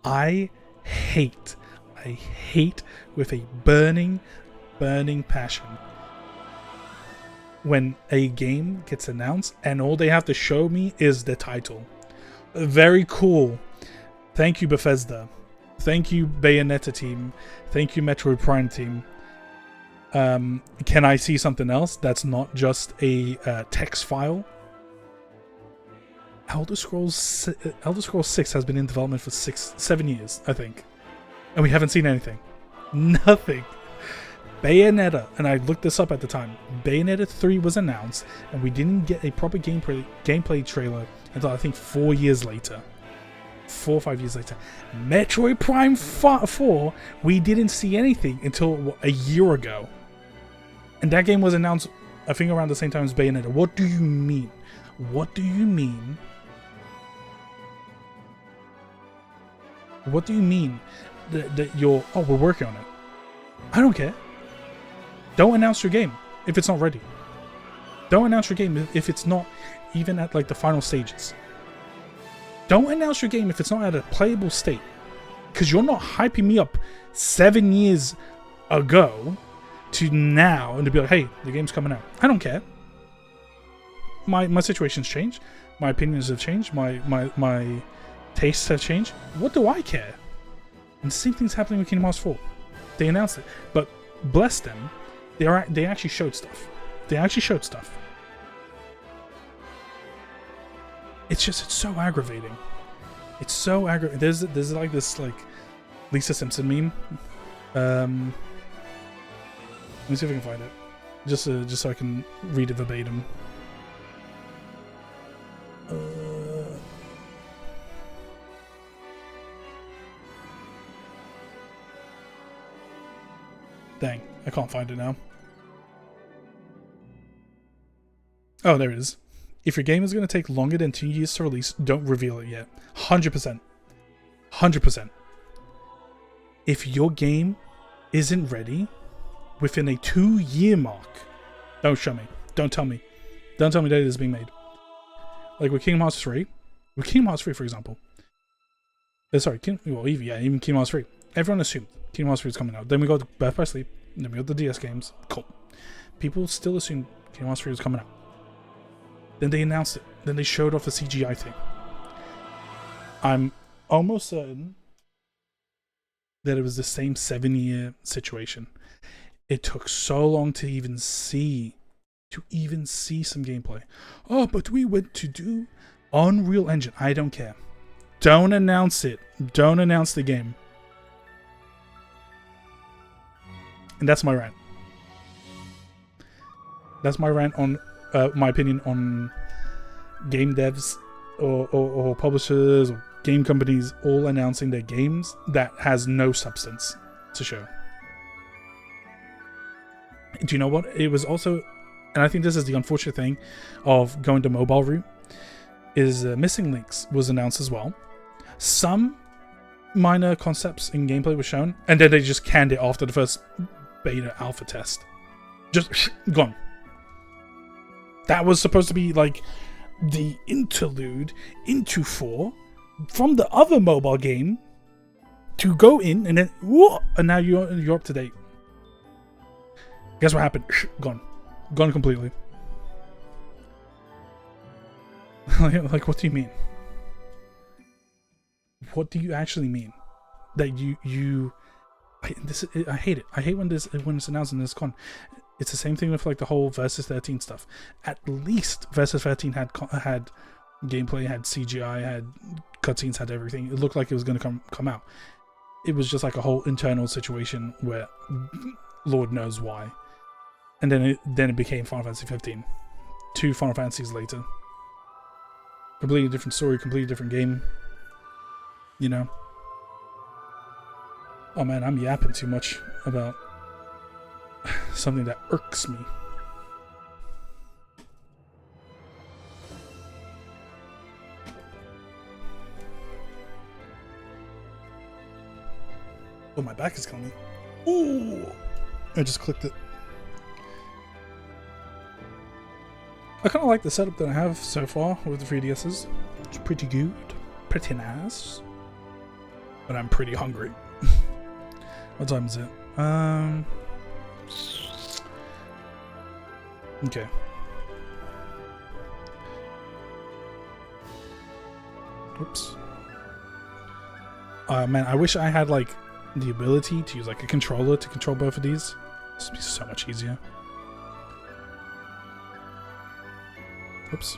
I hate with a burning passion when a game gets announced and all they have to show me is the title. Very cool. Thank you, Bethesda. Thank you, Bayonetta team. Thank you, Metroid Prime team. Can I see something else that's not just a text file? Elder Scrolls 6 has been in development for 7 years, I think. And we haven't seen anything. Nothing. Bayonetta, and I looked this up at the time, Bayonetta 3 was announced, and we didn't get a proper gameplay trailer until I think 4 years later. 4 or 5 years later. Metroid Prime 4, we didn't see anything until a year ago. And that game was announced, I think, around the same time as Bayonetta. What do you mean? What do you mean? What do you mean that you're... Oh, we're working on it. I don't care. Don't announce your game if it's not ready. Don't announce your game if it's not even at like the final stages. Don't announce your game if it's not at a playable state. Because you're not hyping me up 7 years ago to now and to be like, hey, the game's coming out. I don't care. My situation's changed. My opinions have changed. My tastes have changed. What do I care? And the same thing's happening with Kingdom Hearts 4. They announced it. But bless them, they actually showed stuff. It's so aggravating. It's so aggravating. There's like this like Lisa Simpson meme. Let me see if I can find it. Just so I can read it verbatim. Dang, I can't find it now. Oh, there it is. If your game is going to take longer than 2 years to release, don't reveal it yet. 100%. 100%. If your game isn't ready within a 2-year mark, don't show me. Don't tell me. Don't tell me that it is being made. Like with Kingdom Hearts 3. With Kingdom Hearts 3, for example. Even Kingdom Hearts 3. Everyone assumed Kingdom Hearts 3 is coming out. Then we got Birth by Sleep. Then we got the DS games. Cool. People still assumed Kingdom Hearts 3 was coming out. Then they announced it. Then they showed off the CGI thing. I'm almost certain that it was the same 7-year situation. It took so long to even see some gameplay. Oh, but we went to do Unreal Engine. I don't care. Don't announce it. Don't announce the game. And that's my rant. That's my rant on my opinion on game devs or publishers or game companies all announcing their games that has no substance to show. Do you know what? It was also, and I think this is the unfortunate thing of going the mobile route, is Missing Links was announced as well. Some minor concepts in gameplay were shown, and then they just canned it after the first beta alpha test. Just gone. That was supposed to be like the interlude into 4 from the other mobile game to go in, and then whoa, and now you're up to date. Guess what happened? Gone completely. Like, what do you mean? What do you actually mean? That I hate it. I hate when it's announced in this con. It's the same thing with like the whole Versus 13 stuff. At least Versus 13 had gameplay, had CGI, had cutscenes, had everything. It looked like it was going to come out. It was just like a whole internal situation where Lord knows why. And then it became Final Fantasy 15. 2 Final Fantasies later. Completely different story, completely different game. You know? Oh man, I'm yapping too much about something that irks me. Oh, my back is killing me. Ooh! I just clicked it. I kind of like the setup that I have so far with the 3DSs. It's pretty good. Pretty nice. But I'm pretty hungry. What time is it? Okay. Oops. Man, I wish I had like the ability to use like a controller to control both of these. This would be so much easier. Oops.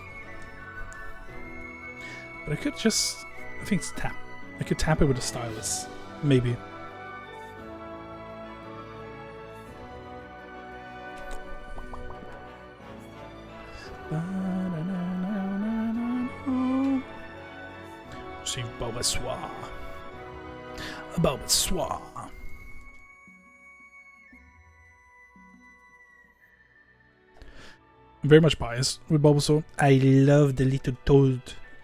But I could just, I think it's tap. I could tap it with a stylus, maybe. Receive Bulbasaur. A Bulbasaur. I'm very much biased with Bulbasaur. I love the little toad.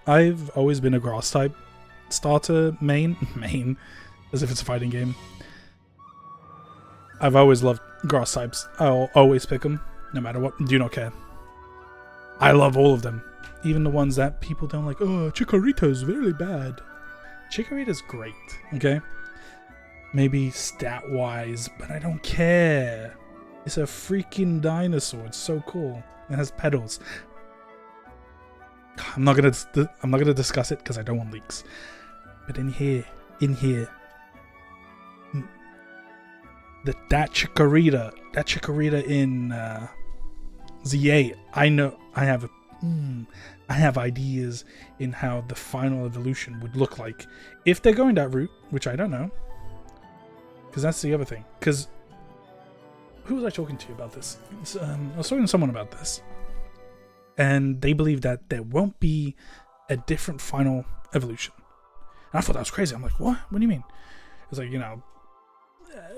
I've always been a grass type starter main, as if it's a fighting game. I've always loved grass types. I'll always pick them, no matter what. Do not care. I love all of them, even the ones that people don't like. Oh, Chikorita's really bad. Chikorita's great, okay? Maybe stat-wise, but I don't care. It's a freaking dinosaur. It's so cool. It has pedals. I'm not gonna discuss it because I don't want leaks. But in here, that Chikorita in Z8, I know I have ideas in how the final evolution would look like if they're going that route, which I don't know, because that's the other thing. Because who was I talking to about this? I was talking to someone about this, and they believe that there won't be a different final evolution. And I thought that was crazy. I'm like, what? What do you mean? It's like, you know,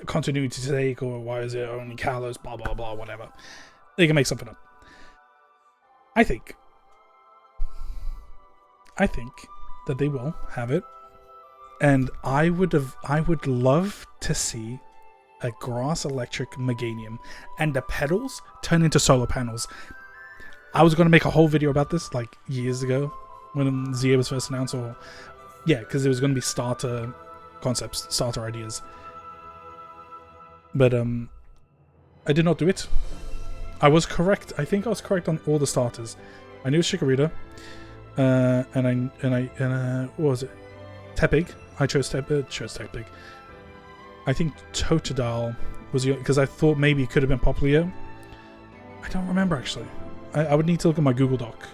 continuity's sake, or why is it only Kalos, blah, blah, blah, whatever. They can make something up. I think that they will have it. And I would love to see a grass electric Meganium and the pedals turn into solar panels. I was going to make a whole video about this like years ago when ZA was first announced, or yeah, because it was going to be starter concepts, starter ideas. But I did not do it. I was correct. I think I was correct on all the starters. I knew Chikorita, and what was it? Tepig. I chose Tepig. I think Totodile was because I thought maybe it could have been Popplio. I don't remember actually. I would need to look at my Google Doc.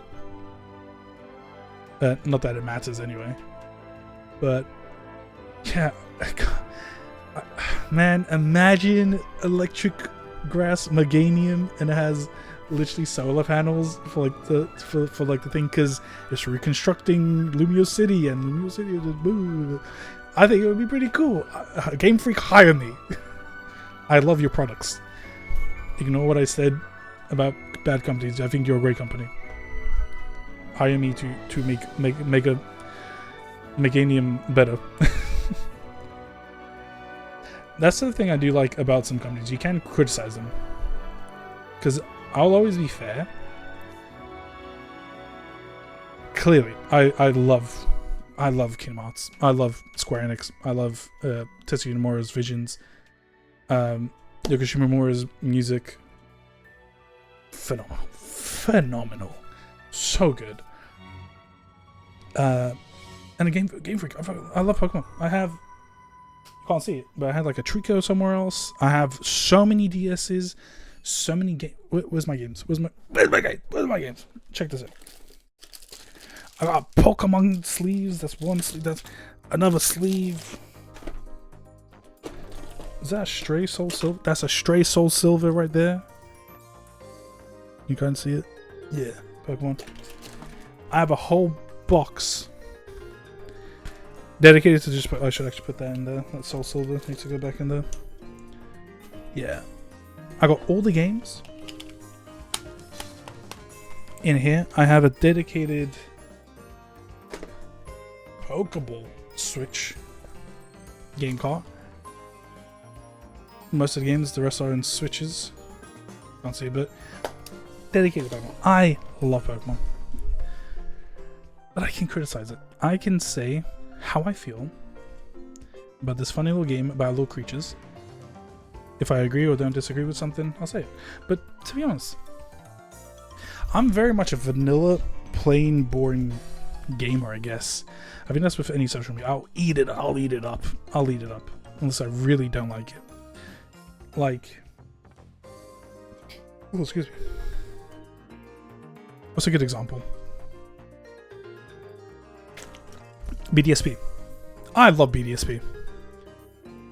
Not that it matters anyway. But yeah, man, imagine electric grass Meganium and it has literally solar panels for like the thing, because it's reconstructing Lumio City, and Lumio City is just boo. I think it would be pretty cool. Game Freak, hire me. I love your products. Ignore what I said about bad companies. I think you're a great company. Hire me to make a Meganium better. That's the thing I do like about some companies. You can criticize them, because I'll always be fair. Clearly, I love Kingdom Hearts. I love Square Enix. I love Tetsuya Nomura's visions. Yoko Shimomura's music. Phenomenal. So good. And a Game Freak. I love Pokemon. I have... You can't see it, but I had like a Trico somewhere else. I have so many DSs. So many games. Where's my games? Where's my games? Check this out. I got Pokemon sleeves. That's one sleeve. That's another sleeve. Is that a Stray Soul Silver? That's a Stray Soul Silver right there. You can't see it? Yeah, Pokemon. I have a whole box dedicated to just... I should actually put that in there. That Soul Silver needs to go back in there. Yeah. I got all the games in here. I have a dedicated Pokeball Switch game cart. most of the games. The rest are in Switches. Can't see, but dedicated Pokemon. I love Pokemon, but I can criticize it. I can say how I feel about this funny little game about little creatures. If I agree or don't disagree with something, I'll say it. But to be honest, I'm very much a vanilla, plain, boring gamer, I guess. I think that's with any social media. I'll eat it up. I'll eat it up. Unless I really don't like it. Like, oh, excuse me. What's a good example? BDSP. I love BDSP.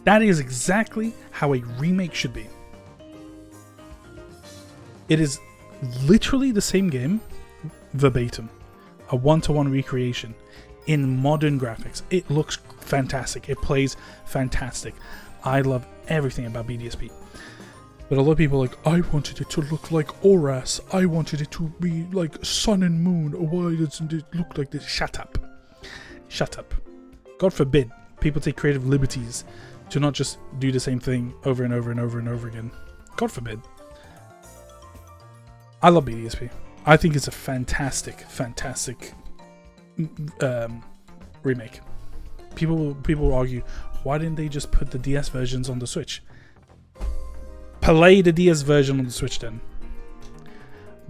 That is exactly how a remake should be. It is literally the same game, verbatim. A one-to-one recreation in modern graphics. It looks fantastic. It plays fantastic. I love everything about BDSP. But a lot of people are like, I wanted it to look like Oras. I wanted it to be like Sun and Moon. Why doesn't it look like this? Shut up. Shut up. God forbid people take creative liberties to not just do the same thing over and over and over and over again. God forbid. I love BDSP. I think it's a fantastic remake. People will argue, why didn't they just put the DS versions on the Switch? Play the DS version on the Switch then.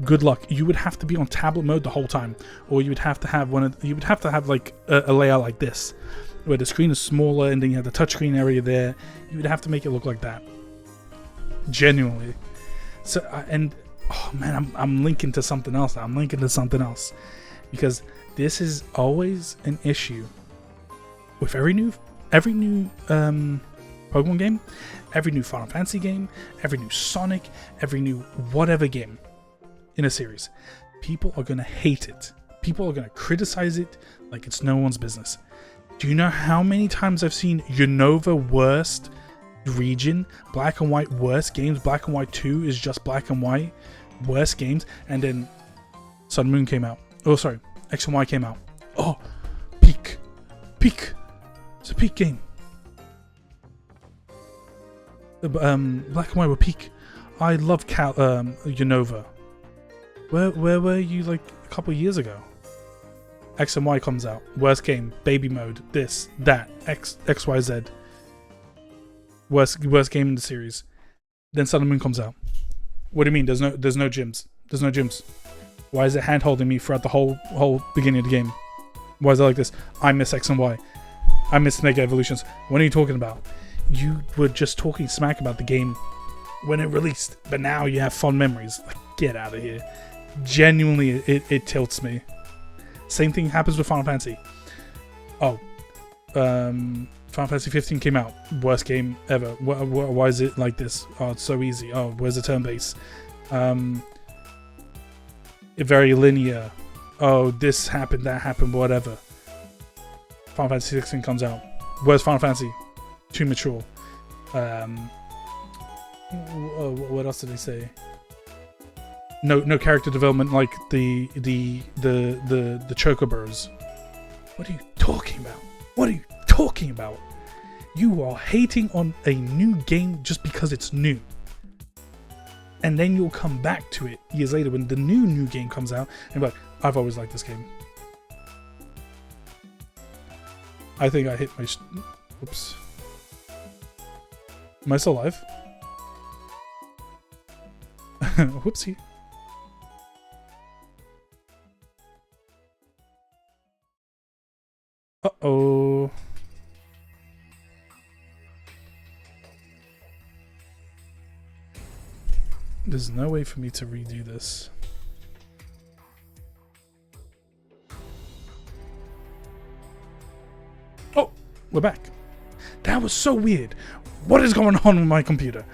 Good luck. You would have to be on tablet mode the whole time, or you would have to have like a layout like this, where the screen is smaller and then you have the touchscreen area there. You would have to make it look like that. Genuinely. So and oh man, I'm linking to something else. Because this is always an issue with every new Pokemon game, every new Final Fantasy game, every new Sonic, every new whatever game in a series. People are going to hate it. People are going to criticize it like it's no one's business. Do you know how many times I've seen Unova worst region, Black and White worst games, Black and White 2 is just Black and White worst games, and then Sun and Moon came out. Oh, sorry, X and Y came out. Oh, peak. It's a peak game. Black and White were peak. I love Unova. Where were you like a couple of years ago? X and Y comes out. Worst game. Baby mode. This. That. XYZ. Worst game in the series. Then Sun and Moon comes out. What do you mean? There's no gyms. There's no gyms. Why is it hand holding me throughout the whole beginning of the game? Why is it like this? I miss X and Y. I miss Mega Evolutions. What are you talking about? You were just talking smack about the game when it released, but now you have fond memories. Like, get out of here. Genuinely, it tilts me. Same thing happens with Final Fantasy. Oh, Final Fantasy 15 came out. Worst game ever. Why is it like this? Oh, it's so easy. Oh, where's the turn base? Very linear. Oh, this happened, that happened, whatever. Final Fantasy 16 comes out. Where's Final Fantasy? Too mature. What else did they say? No character development like the Chocobos. What are you talking about? What are you talking about? You are hating on a new game just because it's new. And then you'll come back to it years later when the new game comes out and be like, I've always liked this game. I think I hit my... Oops. Am I still alive? Whoopsie. Uh-oh. There's no way for me to redo this. Oh, we're back. That was so weird. What is going on with my computer?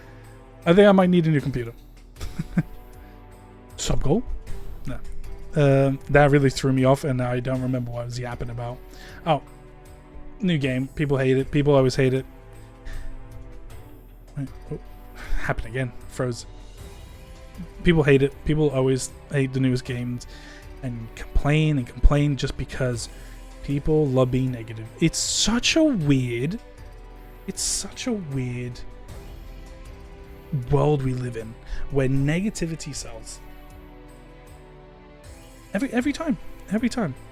I think I might need a new computer. Sub goal? No. That really threw me off, and I don't remember what I was yapping about. Oh, new game. People hate it. People always hate it. Wait, oh, happened again. Froze. People hate it. People always hate the newest games and complain just because people love being negative. It's such a weird world we live in where negativity sells. Every time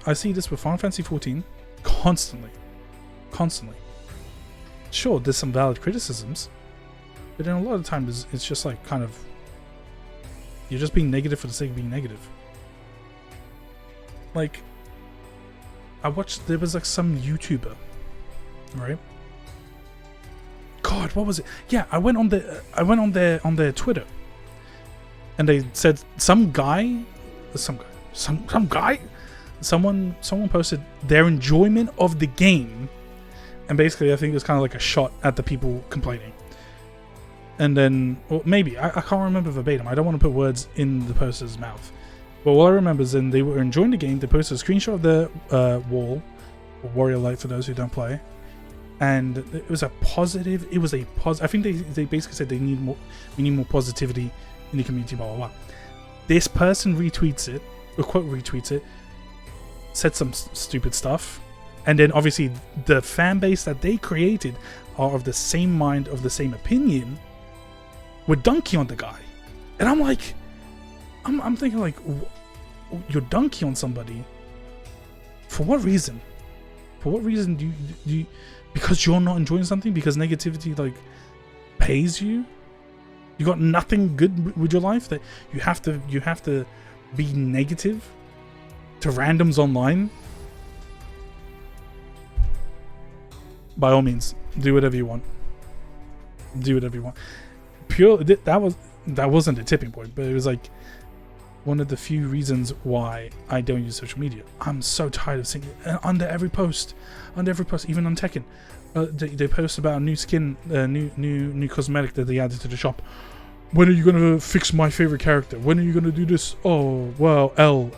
I see this with Final Fantasy 14 constantly. Sure, there's some valid criticisms, but then a lot of times it's just like kind of you're just being negative for the sake of being negative. Like I watched, there was like some YouTuber, right? God, what was it? Yeah, I went on their Twitter, and they said someone posted their enjoyment of the game, and basically I think it was kind of like a shot at the people complaining. And then, or maybe I can't remember verbatim. I don't want to put words in the poster's mouth. But what I remember is then they were enjoying the game. They posted a screenshot of the wall, or Warrior Light for those who don't play, and it was a positive. It was a positive. I think they basically said we need more positivity in the community. Blah blah blah. This person retweets it, or quote retweets it, said some stupid stuff, and then obviously the fan base that they created are of the same mind, of the same opinion. We're dunking on the guy, and I'm like. I'm thinking like, you're dunking on somebody. For what reason? For what reason do you? Because you're not enjoying something? Because negativity like pays you? You got nothing good with your life that you have to be negative to randoms online? By all means, do whatever you want. Do whatever you want. That wasn't a tipping point, but it was like one of the few reasons why I don't use social media. I'm so tired of seeing it under every post, even on Tekken. They post about a new skin, new cosmetic that they added to the shop. When are you gonna fix my favorite character? When are you gonna do this? Oh well, L.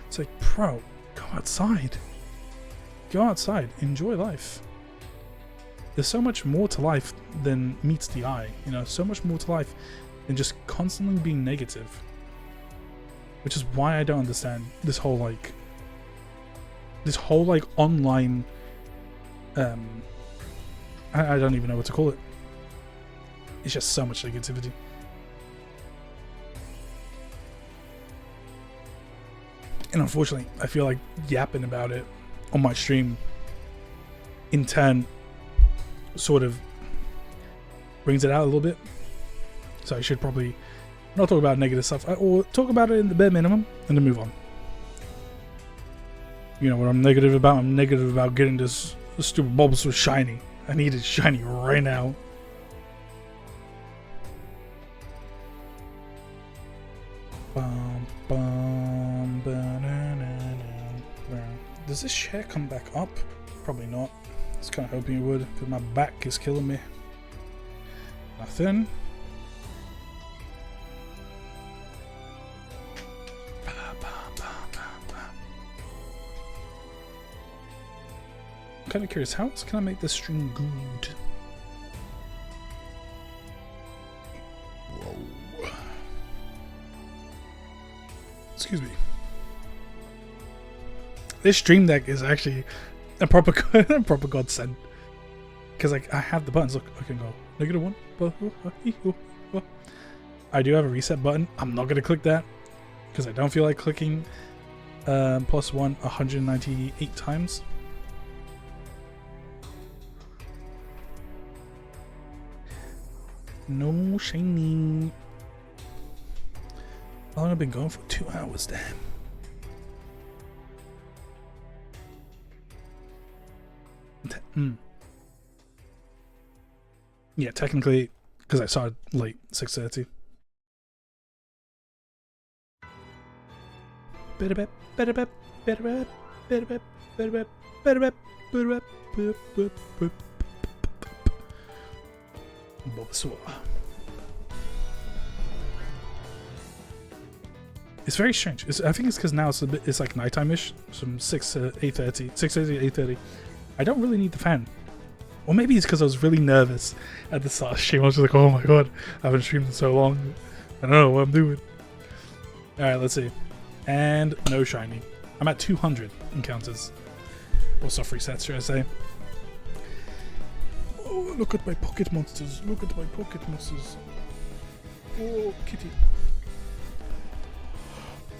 It's like, bro, go outside. Go outside. Enjoy life. There's so much more to life than meets the eye. You know, so much more to life than just constantly being negative. Which is why I don't understand this whole online I don't even know what to call it. It's just so much negativity. And unfortunately, I feel like yapping about it on my stream in turn sort of brings it out a little bit. So I should probably not talk about negative stuff, or talk about it in the bare minimum and then move on. You know what I'm negative about? I'm negative about getting this stupid Bulbasaur shiny. I need it shiny right now. Does this share come back up? Probably not. I was kind of hoping it would, because my back is killing me. Nothing. I'm kind of curious, how else can I make this stream good? Whoa. Excuse me. This stream deck is actually a proper godsend. Because like I have the buttons. Look, I can go -1. I do have a reset button. I'm not gonna click that because I don't feel like clicking +1 198 times. No shiny. How long have I been going for? 2 hours, damn. Yeah, technically, because I started late, 6:30. Bulbasaur. It's very strange. I think it's because now it's like nighttime-ish, from 6 to 8:30, 6:30 to 8:30. I don't really need the fan. Or maybe it's because I was really nervous at the start of the stream. I was just like, oh my god, I haven't streamed in so long. I don't know what I'm doing. Alright, let's see. And no shiny. I'm at 200 encounters. Or soft resets, should I say. Oh, look at my pocket monsters. Look at my pocket monsters. Oh, kitty.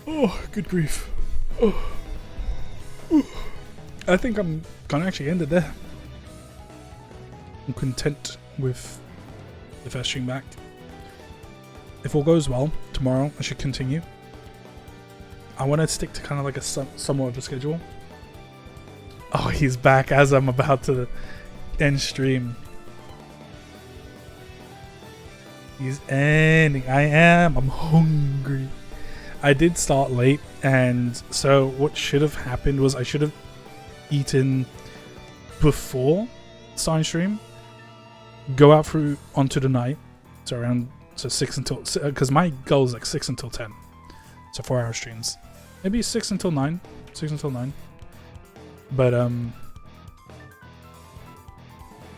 Oh, good grief. Oh. I think I'm gonna actually end it there. I'm content with the first stream back. If all goes well, tomorrow I should continue. I want to stick to kind of like a somewhat of a schedule. Oh, he's back as I'm about to end stream. He's ending. I'm hungry. I did start late, and so what should have happened was I should have eaten before starting stream, go out through onto the night, so around 6 until, because my goal is like 6 until 10, so 4-hour streams, maybe 6 until 9, but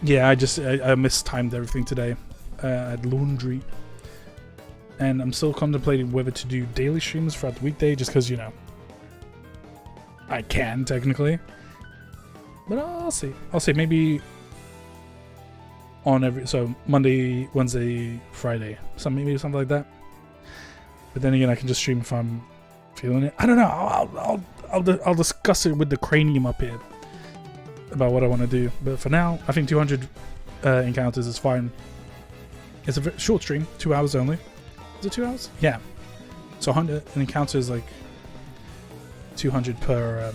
yeah, I mistimed everything today. I had laundry, and I'm still contemplating whether to do daily streams throughout the weekday, just because, you know, I can technically, but I'll see. Maybe on so Monday, Wednesday, Friday, maybe something like that. But then again, I can just stream if I'm feeling it. I don't know. I'll discuss it with the cranium up here about what I want to do. But for now, I think 200 encounters is fine. It's a very short stream, 2 hours only. Is it 2 hours? Yeah. So 100 an encounter is like 200 per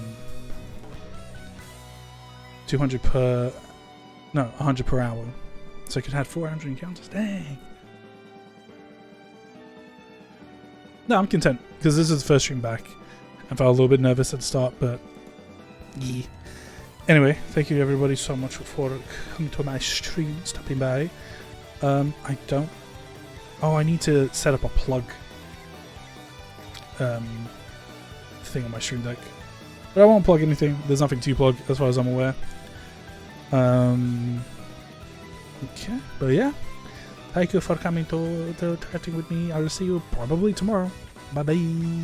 100 per hour. So I could have 400 encounters. Dang. No, I'm content because this is the first stream back. I felt a little bit nervous at the start, but yeah. Anyway, thank you everybody so much for coming to my stream, stopping by. I need to set up a plug thing on my stream deck, but I won't plug anything. There's nothing to plug as far as I'm aware. Okay, but yeah, thank you for coming to chatting with me. I will see you probably tomorrow. Bye bye.